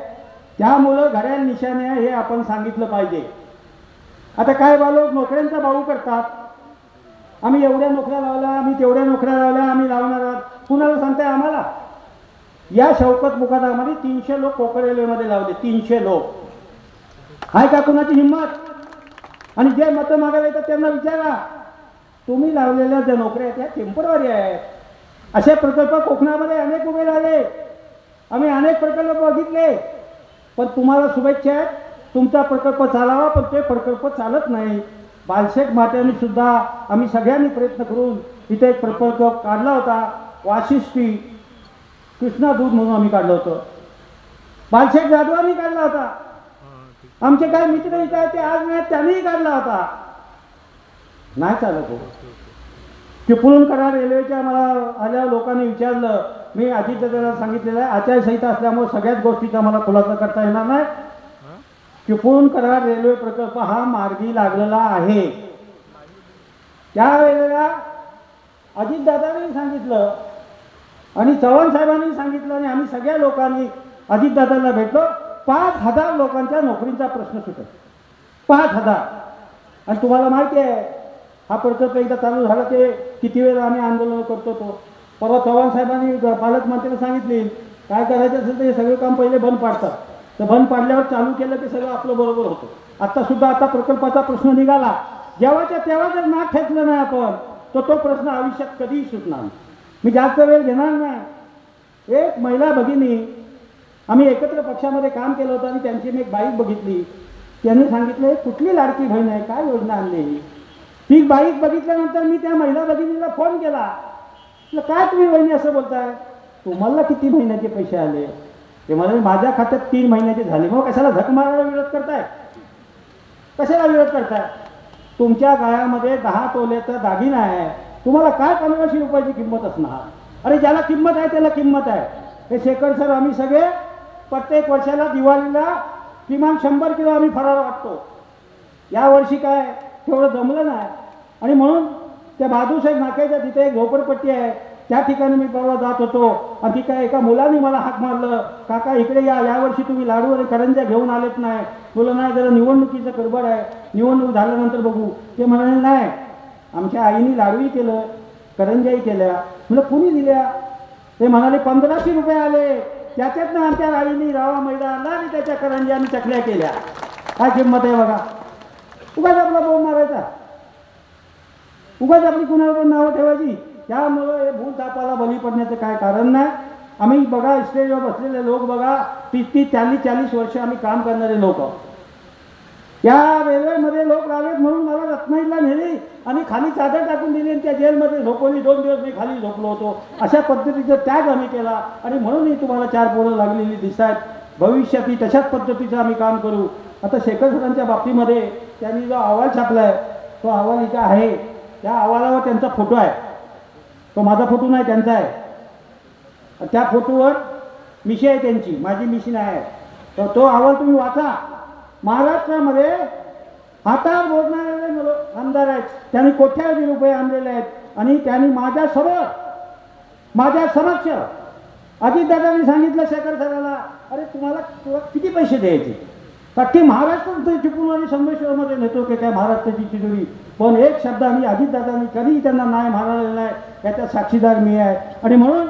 [SPEAKER 7] त्यामुळं घड्याळ निशाणी आहे हे आपण सांगितलं पाहिजे. आता काय लोक नोकऱ्यांचा बाऊ करतात, आम्ही एवढ्या नोकऱ्या लावल्या, आम्ही तेवढ्या नोकऱ्या लावल्या, आम्ही लावणार आहोत. कुणाला सांगताय आम्हाला? या शौकत मुकादमाने 300 लोक कोकण रेल्वेमध्ये लावले. 300 लोक आहे का कुणाची हिंमत? आणि जे मतं मागायला येतात त्यांना विचारा, तुम्ही लावलेल्या ज्या नोकऱ्या आहेत त्या टेम्पररी आहेत. असे प्रकल्प कोकणामध्ये अनेक उभे राहिले, आम्ही अनेक प्रकल्प बघितले. पण तुम्हाला शुभेच्छा आहेत, तुमचा प्रकल्प चालावा, पण ते प्रकल्प चालत नाही. बालशेठ माट्याने सुद्धा आम्ही सगळ्यांनी प्रयत्न करून इथे एक प्रकल्प काढला होता, वाशिष्ठी कृष्णा दूध म्हणून आम्ही काढलं होतं. बालशेठ जाधवांनी काढला होता. आमचे काही मित्र इथे आहेत ते आज नाही, त्यांनीही काढला होता. नाही चालत हो. चिपळूण कराड रेल्वेच्या मला आल्या लोकांनी विचारलं, मी अजितदादाला सांगितलेलं आहे आचारसंहिता असल्यामुळे सगळ्याच गोष्टीचा मला खुलासा करता येणार नाही. चिपळूण कराड रेल्वे प्रकल्प हा मार्गी लागलेला आहे. त्यावेळेला अजितदादांनी सांगितलं आणि चव्हाण साहेबांनी सांगितलं आणि आम्ही सगळ्या लोकांनी अजितदादांना भेटलो. 5,000 लोकांच्या नोकरीचा प्रश्न सुटेल. 5,000. आणि तुम्हाला माहिती आहे हा प्रकल्प एकदा चालू झाला ते किती वेळा आम्ही आंदोलन करतो. तो परवा चव्हाण साहेबांनी पालकमंत्र्यांना सांगितले काय करायचं असेल तर हे सगळं काम पहिले बंद पाडतात. तर बंद पाडल्यावर चालू केलं की सगळं आपलं बरोबर होतं. आता प्रकल्पाचा प्रश्न निघाला. जेव्हाच्या तेव्हा जर नाक ठेचलं नाही आपण तो प्रश्न आयुष्यात कधीही सुटणार नाही. मी जास्त वेळ घेणार नाही. एक महिला भगिनी आम्ही एकत्र पक्षामध्ये काम केलं होतं आणि त्यांची मी एक बाईक बघितली. त्यांनी सांगितलं कुठली लाडकी बहीण आहे, काय योजना आणली. ती बाईक बघितल्यानंतर मी त्या महिला भगिनीला फोन केला, काय तुम्ही बहिणी असं बोलताय, तुम्हाला किती महिन्याचे पैसे आले. ते मला माझ्या खात्यात 3 महिन्याचे झाले. मग कशाला झक मारायला विरोध करताय, कशाला विरोध करताय. तुमच्या गळ्यामध्ये 10 तोल्याचा दागिना आहे, तुम्हाला काय 1500 रुपयाची किंमत असणार. अरे ज्याला किंमत आहे त्याला किंमत आहे. हे शेखर सर आम्ही सगळे प्रत्येक वर्षाला दिवाळीला किमान 100 किलो आम्ही फराळ वाटतो. यावर्षी काय तेवढं जमलं नाही आणि म्हणून त्या बहादूरसाहेब नाक्याच्या तिथे एक झोपडपट्टी आहे, त्या ठिकाणी मी परवा जात होतो आणि ती काय एका मुलाने मला हाक मारलं, काका इकडे या, यावर्षी तुम्ही लाडू आणि करंज्या घेऊन आलेत नाही. बोललं नाही जरा निवडणुकीचं गडबड आहे, निवडणूक झाल्यानंतर बघू. ते म्हणाले नाही आमच्या आईने लाडूही केलं करंज्याही केल्या. म्हणलं कुणी दिल्या. ते म्हणाले 1500 रुपये आले, त्याच्यातनं आमच्या आईने रावा मैदा आणला आणि त्याच्या करंज्या आणि चकल्या केल्या. काय किंमत आहे बघा. उगाच आपला बोंब मारायचा, उगाच आपली कुणाला पण नावं ठेवायची. त्यामुळं हे भूलथापाला बली पडण्याचं काय कारण नाही. आम्ही बघा स्टेजवर बसलेले लोक बघा 30-30, 40-40 वर्ष आम्ही काम करणारे लोक. या रेल्वेमध्ये लोक राहिलेत म्हणून मला रत्नागिरीला नेली आणि खाली चादर टाकून दिली आणि त्या जेलमध्ये झोपवली. 2 दिवस मी खाली झोपलो होतो. अशा पद्धतीचा त्याग आम्ही केला आणि म्हणूनही तुम्हाला 4 पोरं लागलेली दिसत आहेत. भविष्यातही तशाच पद्धतीचं आम्ही काम करू. आता शेखर सरांच्या बाबतीमध्ये त्यांनी जो अहवाल छापलाय तो अहवाल इथं आहे. त्या अहवालावर त्यांचा फोटो आहे, तो माझा फोटो नाही त्यांचा आहे. त्या फोटोवर मिशी आहे त्यांची, माझी मिशी नाही आहे. तर तो अहवाल तुम्ही वाचा. महाराष्ट्रामध्ये हातावर बोलणारे आमदार आहेत, त्यांनी कोट्यावधी रुपये आणलेले आहेत आणि त्यांनी माझ्या समक्ष अजितदादांनी सांगितलं शेखर सरांना, अरे तुम्हाला किती पैसे द्यायचे. अख्खी महाराष्ट्र चिपळूण आणि संगमेश्वरमध्ये नेतो की काय महाराष्ट्राची तिजोरी. पण एक शब्दाने अजितदादांनी कधीही त्यांना नाही म्हणालेलं नाही. याचा साक्षीदार मी आहे. आणि म्हणून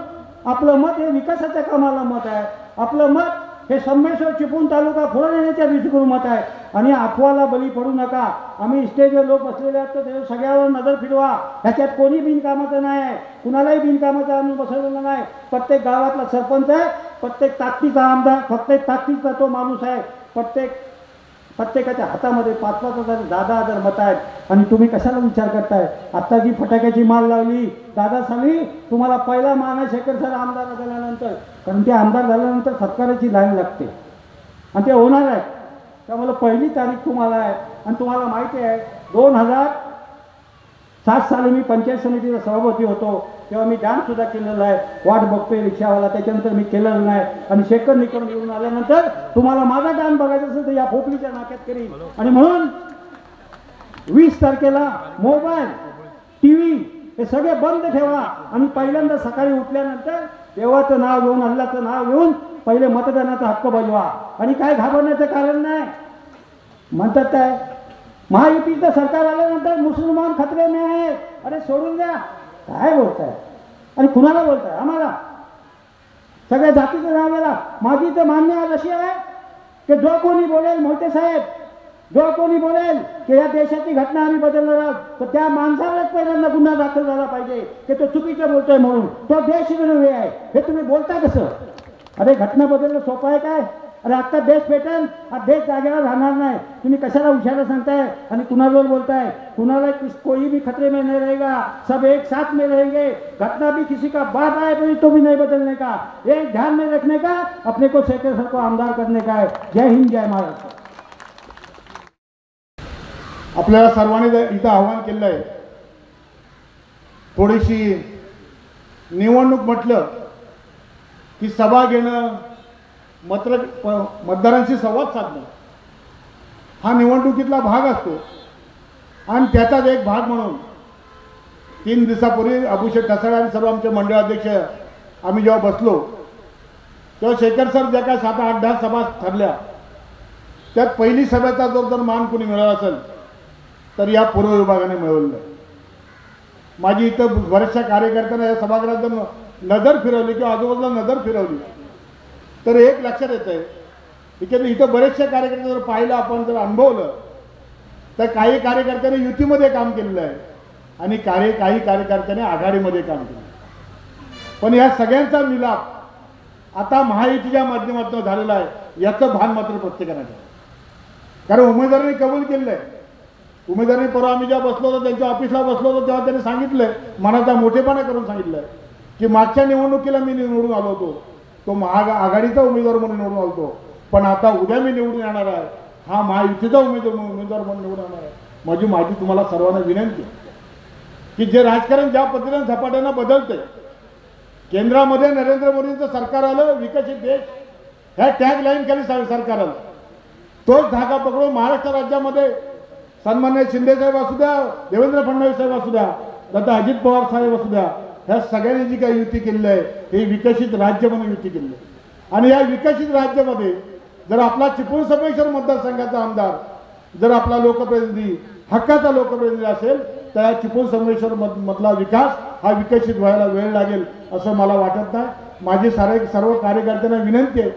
[SPEAKER 7] आपलं मत हे विकासाच्या कामाला मत आहे. आपलं मत हे संगमेश्वर चिपळूण तालुका पुढे नेण्याच्या दृष्टिकोन मत आहे. आणि अफवाला बली पडू नका. आम्ही स्टेजवर लोक बसलेले आहेत तर सगळ्यावर नजर फिरवा. ह्याच्यात कोणी बिनकामाचं नाही आहे, कुणालाही बिनकामाचं आणून बसवलेलं नाही. प्रत्येक गावातला सरपंच आहे, प्रत्येक ताकदीचा आमदार, प्रत्येक ताकदीचा तो माणूस आहे. प्रत्येकाच्या हातामध्ये 5,000 10,000 मतं आहेत आणि तुम्ही कशाला विचार करताय. आत्ता जी फटाक्याची माल लावली दादा साली, तुम्हाला पहिला मान आहे शेखर सर आमदार झाल्यानंतर. कारण ते आमदार झाल्यानंतर सत्काराची लाईन लागते आणि ते होणार आहे. त्यामुळे 1 तारीख तुम्हाला आहे. आणि तुम्हाला माहिती आहे 2007 साली मी पंचायत समितीचा सभापती होतो, तेव्हा मी डान्ससुद्धा केलेला आहे. वाट बघतोय रिक्षावाला, त्याच्यानंतर मी केलेलं नाही. आणि शेखर निकम निवडून आल्यानंतर तुम्हाला माझा डान्स बघायचा असेल तर या भोपळीच्या नाक्यात करीन. आणि म्हणून 20 तारखेला मोबाईल, TV हे सगळे बंद ठेवा आणि पहिल्यांदा सकाळी उठल्यानंतर देवाचं नाव घेऊन अल्लाचं नाव घेऊन पहिले मतदानाचा हक्क बजवा आणि काय घाबरण्याचं कारण नाही. म्हणतात काय महायुतीचं सरकार आल्यानंतर मुसलमान खतरे में आहे. अरे सोडून द्या, काय बोलताय आणि कुणाला बोलताय? आम्हाला सगळ्या जातीचं नाव गेला. माझी तर मान्य आज अशी आहे की जो कोणी बोलेल मोठे साहेब, जो कोणी बोलेल की या देशाची घटना आम्ही बदलणार आहोत, तर त्या माणसालाच पहिल्यांदा गुन्हा दाखल झाला पाहिजे की तो चुकीचं बोलतोय म्हणून. तो देशविरोधी आहे हे तुम्ही बोलता कसं? अरे घटना बदलणं सोपं आहे काय? अरे अख्खा देश पेटेल, हा देश जागेवर राहणार नाही. तुम्ही कशाला हुशारा सांगताय आणि कुणाजवळ बोलताय? कुणाला कोई भी खतरे में नहीं रहेगा, सब एक साथ में रहेंगे. घटना भी किसी का बाप आए तो भी नहीं बदलने का, एक ध्यान में रखने का, अपने को शेखर सर को आमदार करने का है. जय हिंद, जय महाराष्ट्र.
[SPEAKER 8] आपल्याला सर्वांनी इथं आव्हान केलं आहे, थोडीशी निवडणूक म्हटलं की सभा घेणं, मतदारांशी संवाद साधणं हा निवडणुकीतला भाग असतो. आणि त्याचाच एक भाग म्हणून 3 दिवसापूर्वी अभिषेक ठसाळे आणि सर्व आमचे मंडळाध्यक्ष आम्ही जेव्हा बसलो तेव्हा शेखर सर ज्या काय 7, 8, 10 सभा ठरल्या त्यात पहिली सभेचा जर मान कोणी मिळाला असेल तर या पूर्व विभागाने मिळवलं. माझी इथं बऱ्याचशा कार्यकर्त्यांना या सभागृहात जर नजर फिरवली किंवा आजूबाजूला नजर फिरवली तर एक लक्षात येतं आहे की इथं बरेचशा कार्यकर्ते जर पाहिलं, आपण जर अनुभवलं तर काही कार्यकर्त्यांनी युतीमध्ये काम केलेलं आहे आणि काही कार्यकर्त्यांनी आघाडीमध्ये काम केलं. पण या सगळ्यांचा मिलाप आता महायुतीच्या माध्यमातून झालेला आहे, याचं भान मात्र प्रत्येकाने घ्यावं. कारण उमेदवारांनी कबूल केलेलं आहे. उमेदवारांनी परवा आम्ही जेव्हा बसलो होतो, त्यांच्या ऑफिसला बसलो होतो, तेव्हा त्यांनी सांगितलं, मनाचा मोठेपणा करून सांगितलं की मागच्या निवडणुकीला मी निवडून आलो होतो, तो आघाडीचा उमेदवार म्हणून निवडून आलो होतो, पण आता उद्या मी निवडून येणार आहे, हा महायुतीचा उमेदवार म्हणून निवडून येणार आहे. माझी तुम्हाला सर्वांना विनंती की जे राजकारण ज्या पद्धतीने झपाट्यानं बदलतंय, केंद्रामध्ये नरेंद्र मोदींचं सरकार आलं, विकसित देश ह्या टॅग लाईन खाली सरकार आलं, तोच धागा पकडून महाराष्ट्र राज्यामध्ये सन्मान्य शिंदे साहेब असू द्या, देवेंद्र फडणवीस साहेब असू द्या, आता अजित पवार साहेब असू द्या, ह्या सगळ्यांनी जी काही युती केलेली आहे हे विकसित राज्य म्हणून युती केली आहे. आणि या विकसित राज्यामध्ये जर आपला चिपळूण संगमेश्वर मतदारसंघाचा आमदार, जर आपला लोकप्रतिनिधी हक्काचा लोकप्रतिनिधी असेल तर या चिपळूण संगमेश्वर मधला विकास हा विकसित व्हायला वेळ लागेल असं मला वाटत नाही. माझी सर्व कार्यकर्त्यांना विनंती आहे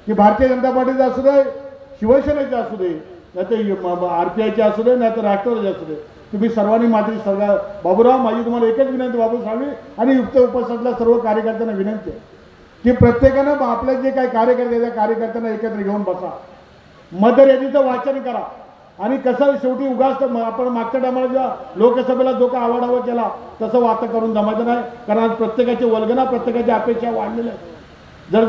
[SPEAKER 8] की भारतीय जनता पार्टीचे असू दे, शिवसेनेचे असू दे, नाहीतर RPIचे असू दे, नाहीतर राष्ट्रवादीचे असू दे, तुम्ही सर्वांनी माझी बाबूराव, माझी तुम्हाला एकच विनंती, बाबू स्वामी आणि युक्त उपस्थितीतल्या सर्व कार्यकर्त्यांना विनंती आहे की प्रत्येकानं आपल्या जे काही कार्यकर्ते त्या कार्यकर्त्यांना एकत्र घेऊन बसा, मतदार यादीचं वाचन करा. आणि कसं शेवटी उगाच आपण मागच्या टायमाला जेव्हा लोकसभेला जो काय आवाडावा केला तसं वातं करून जमायचं नाही. कारण आज प्रत्येकाची वल्गना, प्रत्येकाची अपेक्षा वाढलेल्या आहे. जर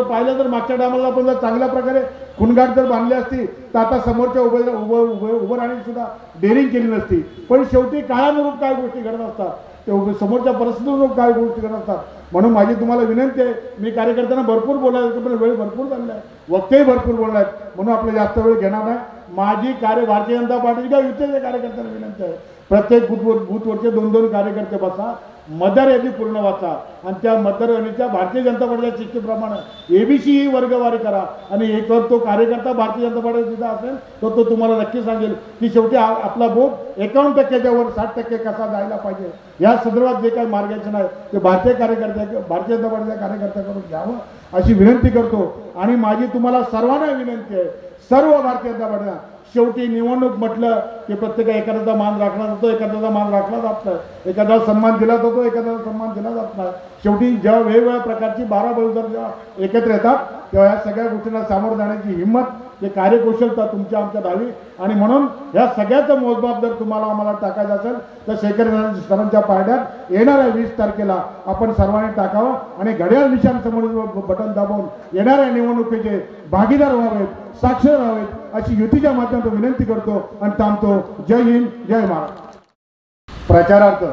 [SPEAKER 8] पाहिलं तर मागच्या टायमाला आपण जर चांगल्या प्रकारे खुणगाठ जर बांधली असती तर आता समोरच्या उभं राहण्याची सुद्धा डेअरिंग केली नसती. पण शेवटी काळानुरूप काय गोष्टी घडत असतात, ते समोरच्या परिस्थितीनुरूप काय गोष्टी घडत असतात. म्हणून माझी तुम्हाला विनंती आहे, मी कार्यकर्त्यांना भरपूर बोलायचं पण वेळ भरपूर चालला आहे, वक्तही भरपूर बोलणार आहेत, म्हणून आपलं जास्त वेळ घेणार नाही. माझी भारतीय जनता पार्टीची किंवा युतीच्या कार्यकर्त्यांना विनंती आहे, प्रत्येक बूथवरचे 2-2 कार्यकर्ते बसा, मतदार यादी पूर्ण वाचा आणि त्या मतदार यादीच्या भारतीय जनता पार्टीच्या शिस्तीप्रमाणे ABC ही वर्गवारी करा. आणि एकवर तो कार्यकर्ता भारतीय जनता पार्टीचा सुद्धा असेल तर तो तुम्हाला नक्की सांगेल की शेवटी आपला वोट 51%च्या वर 60% कसा जायला पाहिजे. या संदर्भात जे काही मार्गदर्शन आहे ते भारतीय जनता पार्टीच्या कार्यकर्त्याकडून घ्यावं अशी विनंती करतो. आणि माझी तुम्हाला सर्वांना विनंती आहे, सर्व भारतीय जनता पार्टीला, शेवटी निवडणूक म्हटलं की प्रत्येक एखाद्याचा मान राखला जातो, एखाद्याचा मान राखला जात नाही, एखाद्याला सन्मान दिला जातो, एखाद्याला सन्मान दिला जात नाही. शेवटी जेव्हा वेगवेगळ्या प्रकारची 12 बळीदार जेव्हा एकत्र येतात तेव्हा या सगळ्या गोष्टींना सामोरं जाण्याची हिंमत, ते कार्यकुशलता तुमच्या आमच्यात हवी. आणि म्हणून ह्या सगळ्याचं मोजमाप जर तुम्हाला आम्हाला टाकायचं असेल तर शेखर सरांच्या पारड्यात येणाऱ्या 20 तारखेला आपण सर्वांनी टाकावं आणि घड्याळ निशाण समोर बटन दाबून येणाऱ्या निवडणुकीचे भागीदार व्हावेत, साक्षर व्हावेत अशी युतीच्या माध्यमातून विनंती करतो आणि थांबतो. जय हिंद, जय महाराष्ट्र. प्रचारार्थ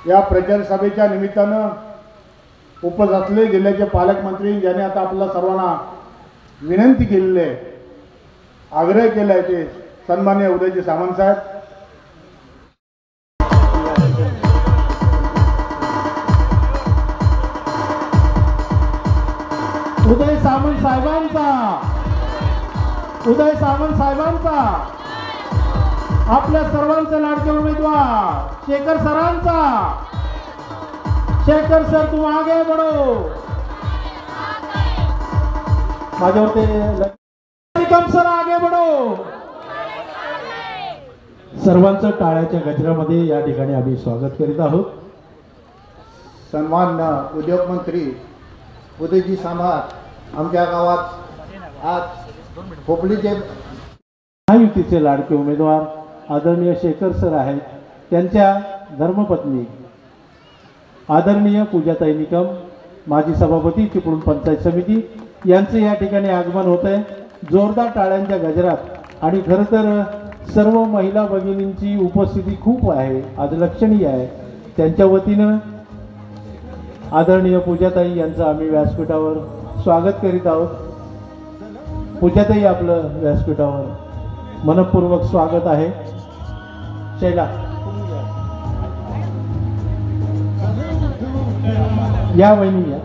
[SPEAKER 8] या प्रचार सभेच्या निमित्तानं उपस्थित असलेले जिल्ह्याचे पालकमंत्री ज्यांनी आता आपल्याला सर्वांना विनंती केलेली आहे, आग्रह केला आहे, ते सन्माननीय उदयजी सामंत साहेब,
[SPEAKER 1] उदय सामंत साहेबांचा, उदय सामंत साहेबांचा, आपल्या सर्वांचे लाडके उमेदवार शेखर सरांचा। शेखर सर तुम आगे बढ़ो। माझ्यावर ते सर आगे बढ़ो। सर्वांचं टाळ्याच्या गजरामध्ये या ठिकाणी आम्ही स्वागत करीत आहोत।
[SPEAKER 3] सन्मान्य उद्योग मंत्री उदयजी सामंत आमच्या गावात आज खोपडीचे
[SPEAKER 1] महायुतीचे लाडके उमेदवार आदरणीय शेखर सर आहेत, त्यांच्या धर्मपत्नी आदरणीय पूजाताई निकम, माजी सभापती चिपळूण पंचायत समिती यांचे या ठिकाणी आगमन होत आहे जोरदार टाळ्यांच्या गजरात। आणि खरं तर सर्व महिला भगिनींची उपस्थिती खूप आहे, आज लक्षणीय आहे। त्यांच्या वतीनं आदरणीय पूजाताई यांचं आम्ही व्यासपीठावर स्वागत करीत आहोत। पूजाताई आपलं व्यासपीठावर मनपूर्वक स्वागत आहे। शैला या वहिनी या।